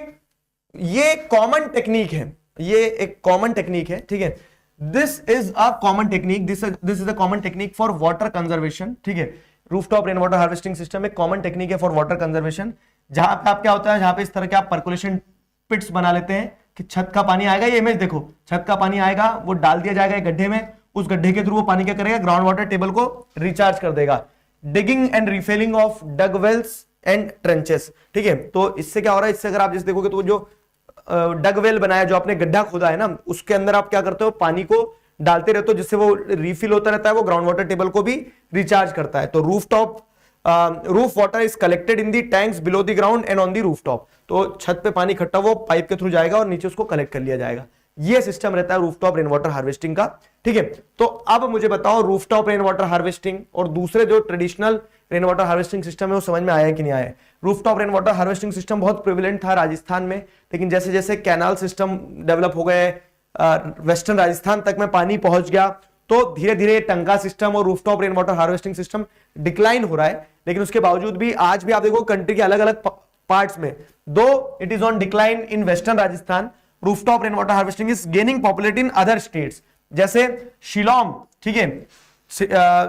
ये कॉमन टेक्निक है, ये एक कॉमन टेक्निक है, ठीक है। This is a common technique, this is a common technique for water conservation, ठीक है। Rooftop rain water harvesting system एक कॉमन टेक्निक है फॉर वाटर कंजर्वेशन, जहां पे आप क्या होता है, जहां पे इस तरह के आप पर्कुलेशन पिट्स बना लेते हैं कि छत का पानी आएगा, ये इमेज देखो, छत का पानी आएगा, वो डाल दिया जाएगा एक गड्ढे में, उस गड्ढे के थ्रू वो पानी क्या करेगा, ग्राउंड वाटर टेबल को रिचार्ज कर देगा। Digging and refilling of dug wells and trenches, ठीक है। तो इससे क्या हो रहा है, इससे अगर आप जैसे देखोगे तो जो डग वेल बनाया, जो आपने गड्ढा खोदा है ना, उसके अंदर आप क्या करते हो, पानी को डालते रहते हो, जिससे वो रिफिल होता रहता है, वो ग्राउंड वाटर टेबल को भी रिचार्ज करता है। तो roof water is collected in the tanks below the ground and on the rooftop, तो छत पे पानी इकट्ठा वो पाइप के थ्रू जाएगा और नीचे उसको कलेक्ट कर लिया जाएगा। ये सिस्टम रहता है रूफटॉप रेन वाटर हार्वेस्टिंग का, ठीक है। तो अब मुझे बताओ रूफटॉप रेन वाटर हार्वेस्टिंग और दूसरे जो traditional rain water harvesting system है वो समझ में आया कि नहीं आया। Rooftop rain water harvesting system बहुत प्रिविलेंट था राजस्थान में, लेकिन जैसे जैसे कैनाल सिस्टम डेवलप हो गए, वेस्टर्न राजस्थान तक में पानी पहुंच गया, तो धीरे धीरे टंका सिस्टम और rooftop rain water harvesting system decline हो रहा है। लेकिन उसके बावजूद भी आज भी आप देखो कंट्री के अलग अलग पार्ट्स में, दो it is on decline in western Rajasthan, rooftop rain water harvesting is gaining popularity in other states, जैसे शिलोंग, ठीक है।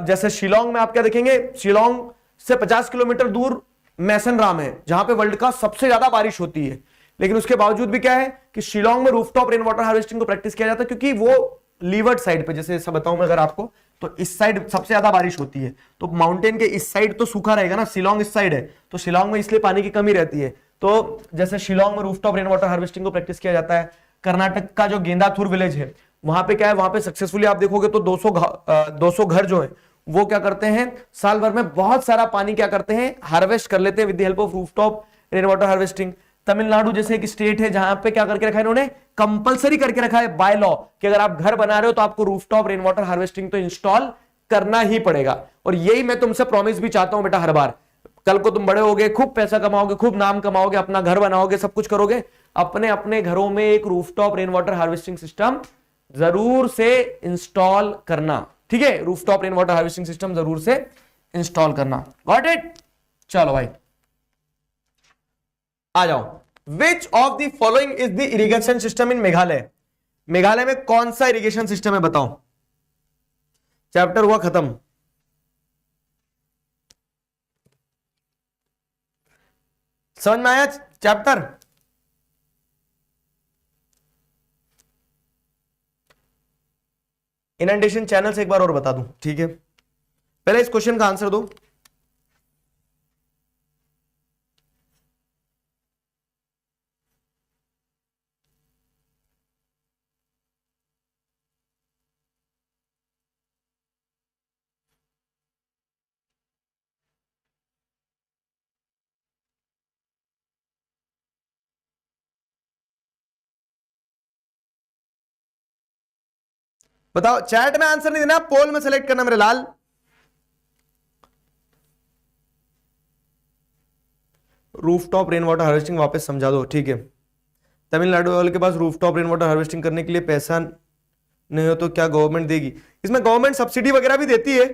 जैसे शिलोंग में आप क्या देखेंगे, शिलोंग से 50 किलोमीटर दूर मैसनराम है, जहां पे वर्ल्ड का सबसे ज्यादा बारिश होती है। लेकिन उसके बावजूद भी क्या है कि शिलोंग में रूफटॉप रेन वाटर हार्वेस्टिंग को प्रैक्टिस किया जाता है, क्योंकि वो लीवर्ड साइड पे, जैसे सब बताऊं मैं अगर आपको, तो इस साइड सबसे ज्यादा बारिश होती है, तो माउंटेन के इस साइड तो सूखा रहेगा ना, शिलोंग इस साइड है, तो शिलोंग में इसलिए पानी की कमी रहती है। तो जैसे शिलोंग में रूफटॉप रेन वाटर हार्वेस्टिंग को प्रैक्टिस किया जाता है। कर्नाटक का जो गेंदाथुर विलेज है, वहां पे क्या है, वहां पे सक्सेसफुली आप देखोगे तो 200 घर जो है वो क्या करते हैं, साल भर में बहुत सारा पानी क्या करते हैं, हार्वेस्ट कर लेते हैं with the help of rooftop rain water harvesting. Tamil Nadu जैसे एक स्टेट है जहां पे क्या करके रखा है इन्होंने, कंपलसरी करके रखा है बाय लॉ कि अगर आप घर बना रहे हो तो आपको रूफटॉप रेन वाटर हार्वेस्टिंग तो इंस्टॉल करना ही पड़ेगा। और यही मैं तुमसे प्रॉमिस भी चाहता हूं बेटा, हर बार कल को तुम बड़े होगे, खूब पैसा कमाओगे, खूब नाम कमाओगे, अपना घर बनाओगे, सब कुछ करोगे, अपने अपने घरों में एक rooftop rain water harvesting system जरूर से इंस्टॉल करना, ठीक है। Rooftop rain water harvesting system जरूर से इंस्टॉल करना, गॉट इट। चलो भाई आ जाओ। Which of the following is the irrigation system in Meghalaya? Meghalaya में कौन सा इरिगेशन सिस्टम है बताओ। चैप्टर हुआ खत्म। समझ में आया चैप्टर? इनंडेशन चैनल से एक बार और बता दूं, ठीक है? पहले इस क्वेश्चन का आंसर दो। बताओ, चैट में आंसर नहीं देना, पोल में सेलेक्ट करना मेरे लाल। रूफटॉप रेन वाटर हार्वेस्टिंग वापस समझा दो, ठीक है? तमिलनाडु वाले के पास रूफटॉप रेन वाटर हार्वेस्टिंग करने के लिए पैसा नहीं हो तो क्या गवर्नमेंट देगी? इसमें गवर्नमेंट सब्सिडी वगैरह भी देती है।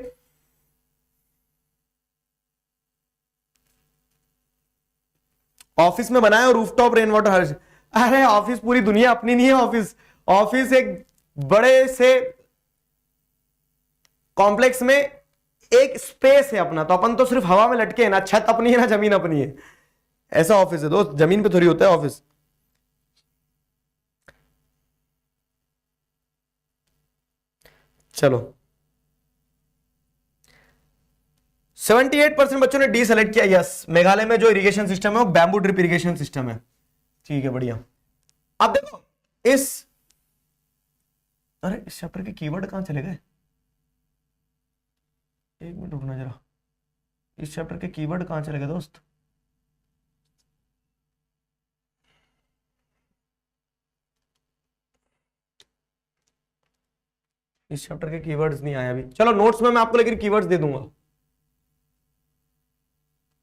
ऑफिस में बनाया हो रूफटॉप रेन वाटर हार्वेस्टिंग? अरे ऑफिस पूरी दुनिया अपनी नहीं है। ऑफिस ऑफिस एक बड़े से कॉम्प्लेक्स में एक स्पेस है अपना, तो अपन तो सिर्फ हवा में लटके हैं ना, छत अपनी है ना जमीन अपनी है। ऐसा ऑफिस है दोस्त, जमीन पे थोड़ी होता है ऑफिस। चलो 78% बच्चों ने डी सेलेक्ट किया। यस, मेघालय में जो इरिगेशन सिस्टम है वो बैम्बू ड्रिप इरिगेशन सिस्टम है। ठीक है, बढ़िया। अब देखो अरे इस चैप्टर के कीवर्ड कहां चले गए? एक मिनट रुकना जरा। इस चैप्टर के कीवर्ड कहां चले गए दोस्त? इस चैप्टर के कीवर्ड्स नहीं आए अभी। चलो नोट्स में मैं आपको लेकिन कीवर्ड्स दे दूंगा,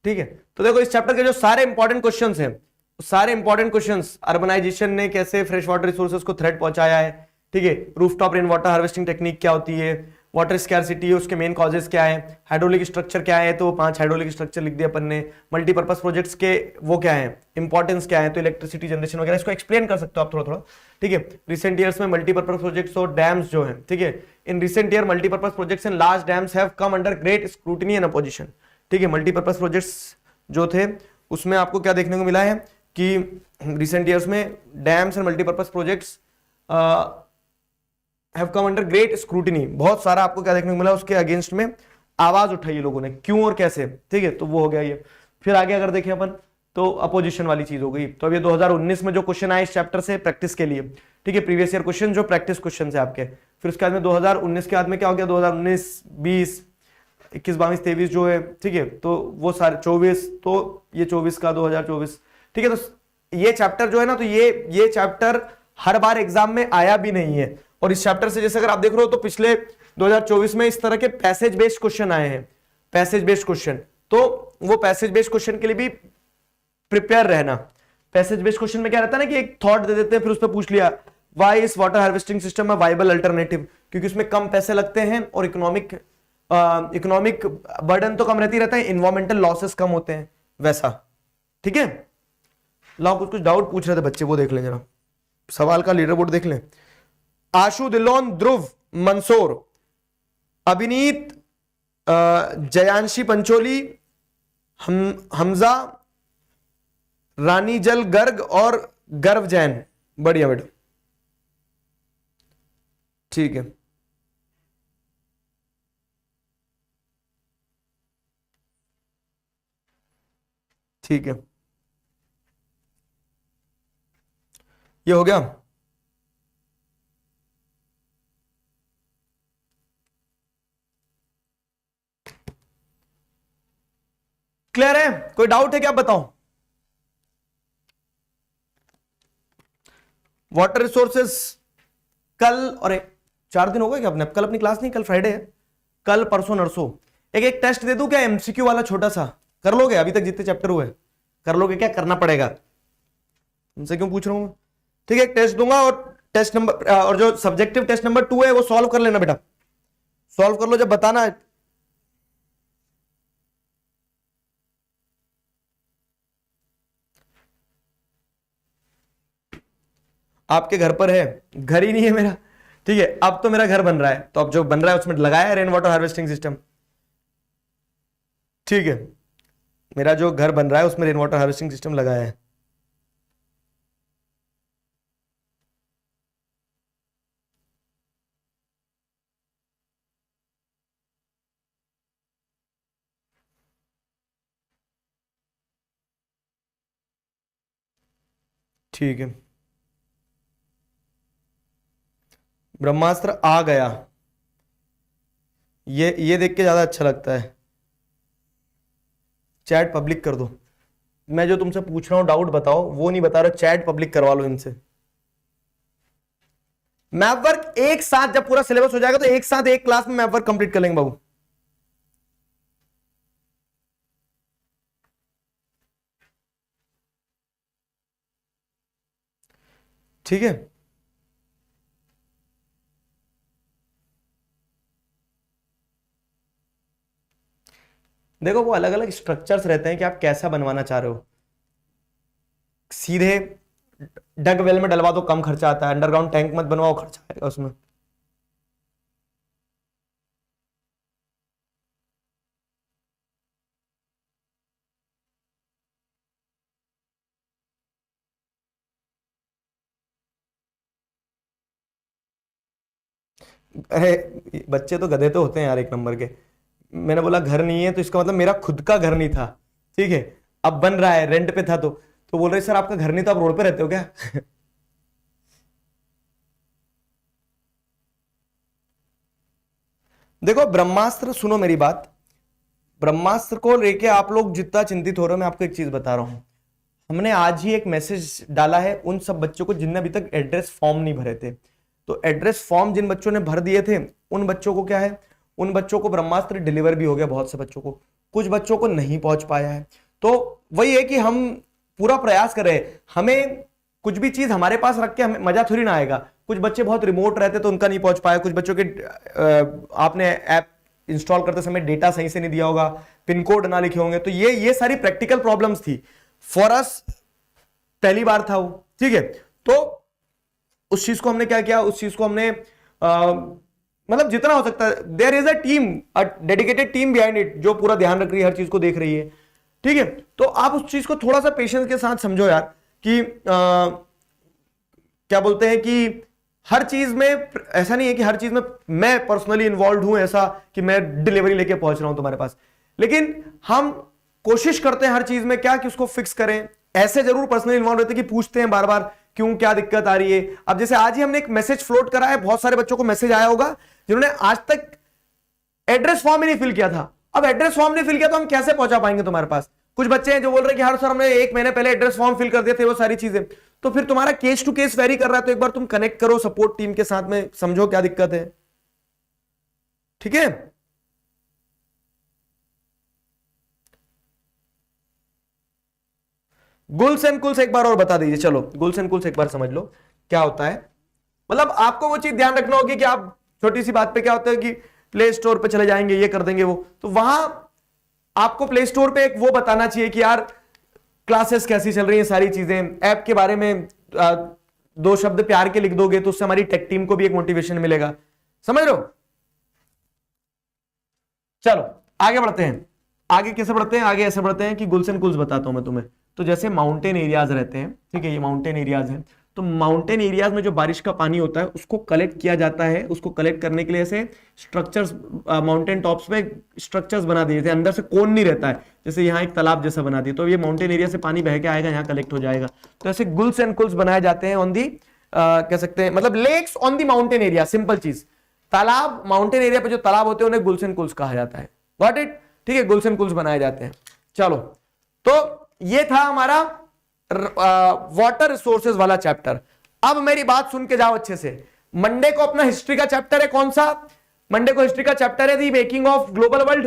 ठीक है? तो देखो इस चैप्टर के जो सारे इंपॉर्टेंट क्वेश्चंस हैं, सारे इंपॉर्टेंट क्वेश्चंस, अर्बनाइजेशन ने कैसे फ्रेश वाटर रिसोर्सेज को थ्रेट पहुंचाया है, ठीक है? Rooftop rain water harvesting technique क्या होती है, वाटर स्कैरसिटी है उसके मेन कॉजेस क्या है, हाइड्रोलिक स्ट्रक्चर क्या है, तो 5 हाइड्रोलिक स्ट्रक्चर लिख दिया अपन ने। मल्टीपर्पज प्रोजेक्ट्स के वो क्या है, इंपॉर्टेंस क्या है, तो इलेक्ट्रिसिटी जनरेशन वगैरह, इसको एक्सप्लेन कर सकते हो आप थोड़ा थोड़ा, ठीक है? रिसेंट ईयर्स में मल्टीपर्पज प्रोजेक्ट्स और डैम्स जो है, ठीक है, in recent year multipurpose projects and large dams have come under great scrutiny and opposition, ठीक है? मल्टीपर्पज प्रोजेक्ट्स जो थे उसमें आपको क्या देखने को मिला है कि रिसेंट ईयर्स में dams and multipurpose projects have come under great scrutiny, बहुत सारा आपको क्या देखने को मिला, उसके अगेंस्ट में आवाज उठाई लोगों ने, क्यों और कैसे, ठीक है? तो वो हो गया ये। फिर आगे अगर देखें अपन तो अपोजिशन वाली चीज हो गई। तो अब ये 2019 में जो क्वेश्चन आए इस चैप्टर से प्रैक्टिस के लिए, ठीक है, प्रीवियस ईयर क्वेश्चन जो प्रैक्टिस क्वेश्चन है आपके। फिर उसके बाद में 2019 के बाद में क्या हो गया, 2019, 20, 21, 22, 23 जो है, ठीक है, तो वो सारे 24, तो ये 24 का 2024, ठीक है? तो ये चैप्टर जो है ना, तो ये चैप्टर हर बार एग्जाम में आया भी नहीं है। और इस चैप्टर से जैसे अगर आप देख रहे हो तो पिछले 2024 में इस तरह के पैसेज बेस्ड क्वेश्चन आए हैं, पैसेज बेस्ड क्वेश्चन, तो वो पैसेज बेस्ड क्वेश्चन के लिए भी प्रिपेयर रहना। पैसेज बेस्ड क्वेश्चन में क्या रहता है ना कि एक थॉट दे देते हैं, फिर उस पर पूछ लिया why is water harvesting system a viable alternative, क्योंकि उसमें कम पैसे लगते हैं और इकोनॉमिक बर्डन तो कम रहता है, इन्वायरमेंटल लॉसेस कम होते हैं, वैसा, ठीक है? लाओ कुछ डाउट पूछ रहे थे बच्चे, वो देख लें जरा, सवाल का लीडर बोर्ड देख लें। आशु दिलोन, ध्रुव, मंसूर, अभिनीत, जयांशी पंचोली, हमजा, रानीजल गर्ग और गर्व जैन। बढ़िया बेटा, ठीक है। ठीक है, ये हो गया। क्लियर है? कोई डाउट है क्या? बताओ। वाटर रिसोर्सेस कल, और 4 दिन हो गए क्या अपने? कल अपनी क्लास नहीं, कल फ्राइडे है, कल परसों नरसों एक टेस्ट दे दूं क्या, एमसीक्यू वाला छोटा सा? कर लोगे? अभी तक जितने चैप्टर हुए कर लोगे क्या? करना पड़ेगा, उनसे क्यों पूछ रहा हूं? ठीक है, एक टेस्ट दूंगा और टेस्ट नंबर और जो सब्जेक्टिव टेस्ट नंबर 2 है वो सॉल्व कर लेना बेटा, सॉल्व कर लो, जब बताना है। आपके घर पर है, घर ही नहीं है मेरा, ठीक है। अब तो मेरा घर बन रहा है, तो अब जो बन रहा है उसमें लगाया है रेन वाटर हार्वेस्टिंग सिस्टम, ठीक है। मेरा जो घर बन रहा है उसमें रेन वाटर हार्वेस्टिंग सिस्टम लगाया है। ठीक है, ब्रह्मास्त्र आ गया, ये देख के ज्यादा अच्छा लगता है। चैट पब्लिक कर दो, मैं जो तुमसे पूछ रहा हूं डाउट बताओ, वो नहीं बता रहा, चैट पब्लिक करवा लो इनसे। मैप वर्क एक साथ जब पूरा सिलेबस हो जाएगा तो एक साथ एक क्लास में मैप वर्क कंप्लीट कर लेंगे बाबू। ठीक है, देखो वो अलग अलग स्ट्रक्चर्स रहते हैं कि आप कैसा बनवाना चाह रहे हो। सीधे डग वेल में डलवा दो, कम खर्चा आता है। अंडरग्राउंड टैंक मत बनवाओ, खर्चा आएगा उसमें। अरे बच्चे तो गधे तो होते हैं यार एक नंबर के। मैंने बोला घर नहीं है तो इसका मतलब मेरा खुद का घर नहीं था, ठीक है। अब बन रहा है, रेंट पे था तो बोल रहे सर आपका घर नहीं तो आप रोड पे रहते हो क्या? देखो ब्रह्मास्त्र, सुनो मेरी बात, ब्रह्मास्त्र को लेके आप लोग जितना चिंतित हो रहे हो, मैं आपको एक चीज बता रहा हूं। हमने आज ही एक मैसेज डाला है उन सब बच्चों को जिनने अभी तक एड्रेस फॉर्म नहीं भरे थे। तो एड्रेस फॉर्म जिन बच्चों ने भर दिए थे उन बच्चों को क्या है, उन बच्चों को ब्रह्मास्त्र डिलीवर भी हो गया, बहुत से बच्चों को। कुछ बच्चों को नहीं पहुंच पाया है। तो वही है कि हम पूरा प्रयास कर रहे हैं। हमें कुछ भी चीज हमारे पास रख के हमें मजा थोड़ी ना आएगा। कुछ बच्चे बहुत रिमोट रहते तो उनका नहीं पहुंच पाया, कुछ बच्चों के आपने ऐप इंस्टॉल करते समय डेटा सही से नहीं दिया होगा, पिन कोड ना लिखे होंगे, तो ये सारी प्रैक्टिकल प्रॉब्लम्स थी फॉर अस, पहली बार था वो, ठीक है। तो उस चीज को हमने क्या किया, उस चीज को हमने मतलब जितना हो सकता है, there is a team, a dedicated team behind it, जो पूरा ध्यान रख रही है, हर चीज को देख रही है, ठीक है। तो आप उस चीज को थोड़ा सा पेशेंस के साथ समझो यार कि क्या बोलते हैं कि हर चीज में ऐसा नहीं है कि हर चीज में मैं पर्सनली इन्वॉल्व हूं, ऐसा कि मैं डिलीवरी लेके पहुंच रहा हूं तुम्हारे पास। लेकिन हम कोशिश करते हैं हर चीज में क्या कि उसको फिक्स करें। ऐसे जरूर पर्सनली इन्वॉल्व रहते हैं कि पूछते हैं बार बार क्यों, क्या दिक्कत आ रही है। अब जैसे आज ही हमने एक मैसेज फ्लोट करा है, बहुत सारे बच्चों को मैसेज आया होगा जिन्होंने आज तक एड्रेस फॉर्म ही नहीं फिल किया था। अब एड्रेस फॉर्म नहीं फिल किया तो हम कैसे पहुंचा पाएंगे तुम्हारे पास। कुछ बच्चे हैं जो बोल रहे हैं कि हर सर हमने 1 महीने पहले एड्रेस फॉर्म फिल कर दिए थे, वो सारी चीजें। तो फिर तुम्हारा केस टू केस वेरी कर रहा है, तो एक बार तुम कनेक्ट करो सपोर्ट टीम के साथ में, समझो क्या दिक्कत है, ठीक है। गुल्स एंड कुल्स एक बार और बता दीजिए, चलो गुल्स एंड कुल्स एक बार समझ लो क्या होता है। मतलब आपको वो चीज ध्यान रखना होगी कि आप छोटी सी बात पे क्या होता है कि प्ले स्टोर पे चले जाएंगे, ये कर देंगे वो, तो वहां आपको प्ले स्टोर पे एक वो बताना चाहिए कि यार क्लासेस कैसी चल रही हैं, सारी चीजें, ऐप के बारे में 2 शब्द प्यार के लिख दोगे तो उससे हमारी टेक टीम को भी एक मोटिवेशन मिलेगा, समझ रहे हो। चलो आगे बढ़ते हैं। आगे कैसे बढ़ते हैं, आगे ऐसे बढ़ते हैं कि गुल्स एंड कुल्स बताता हूं मैं तुम्हें। तो जैसे माउंटेन एरियाज रहते हैं, ठीक है, ये माउंटेन एरियाज हैं। तो माउंटेन एरियाज में जो बारिश का पानी होता है उसको कलेक्ट किया जाता है। उसको कलेक्ट करने के लिए ऐसे स्ट्रक्चर्स माउंटेन टॉप्स पे स्ट्रक्चर्स बना दिए थे, अंदर से कोन नहीं रहता है, जैसे यहाँ एक तालाब जैसा बना दिया, तो ये माउंटेन एरिया से पानी बह के आएगा, यहाँ कलेक्ट हो जाएगा। तो ऐसे गुल्स एंड कुल्स बनाए जाते हैं ऑन दी, कह सकते हैं मतलब lakes on the mountain area, simple चीज। तालाब, माउंटेन एरिया पे जो तालाब होते हैं उन्हें गुल्स एंड कुल्स कहा जाता है, गॉट इट, ठीक है। गुल्स एंड कुल्स बनाए जाते हैं। चलो, तो ये था हमारा वाटर रिसोर्सेज वाला चैप्टर। अब मेरी बात सुन के जाओ अच्छे से। मंडे को अपना हिस्ट्री का चैप्टर है, कौन सा? मंडे को हिस्ट्री का चैप्टर है दी मेकिंग ऑफ ग्लोबल वर्ल्ड।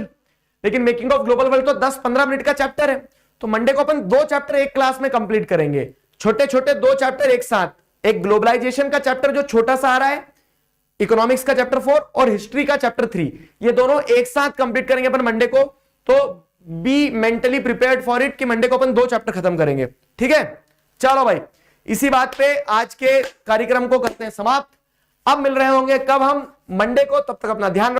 लेकिन मेकिंग ऑफ ग्लोबल वर्ल्ड तो 10-15 मिनट का चैप्टर है। तो मंडे को अपन 2 चैप्टर एक क्लास में कंप्लीट करेंगे, छोटे छोटे 2 चैप्टर एक साथ। एक ग्लोबलाइजेशन का चैप्टर जो छोटा सा आ रहा है, इकोनॉमिक्स का चैप्टर 4 और हिस्ट्री का चैप्टर 3, ये दोनों एक साथ कंप्लीट करेंगे अपन मंडे को। तो be mentally prepared for it कि मंडे को अपन 2 चैप्टर खत्म करेंगे, ठीक है। चलो भाई, इसी बात पे आज के कार्यक्रम को करते हैं समाप्त। अब मिल रहे होंगे कब हम, मंडे को, तब तक अपना ध्यान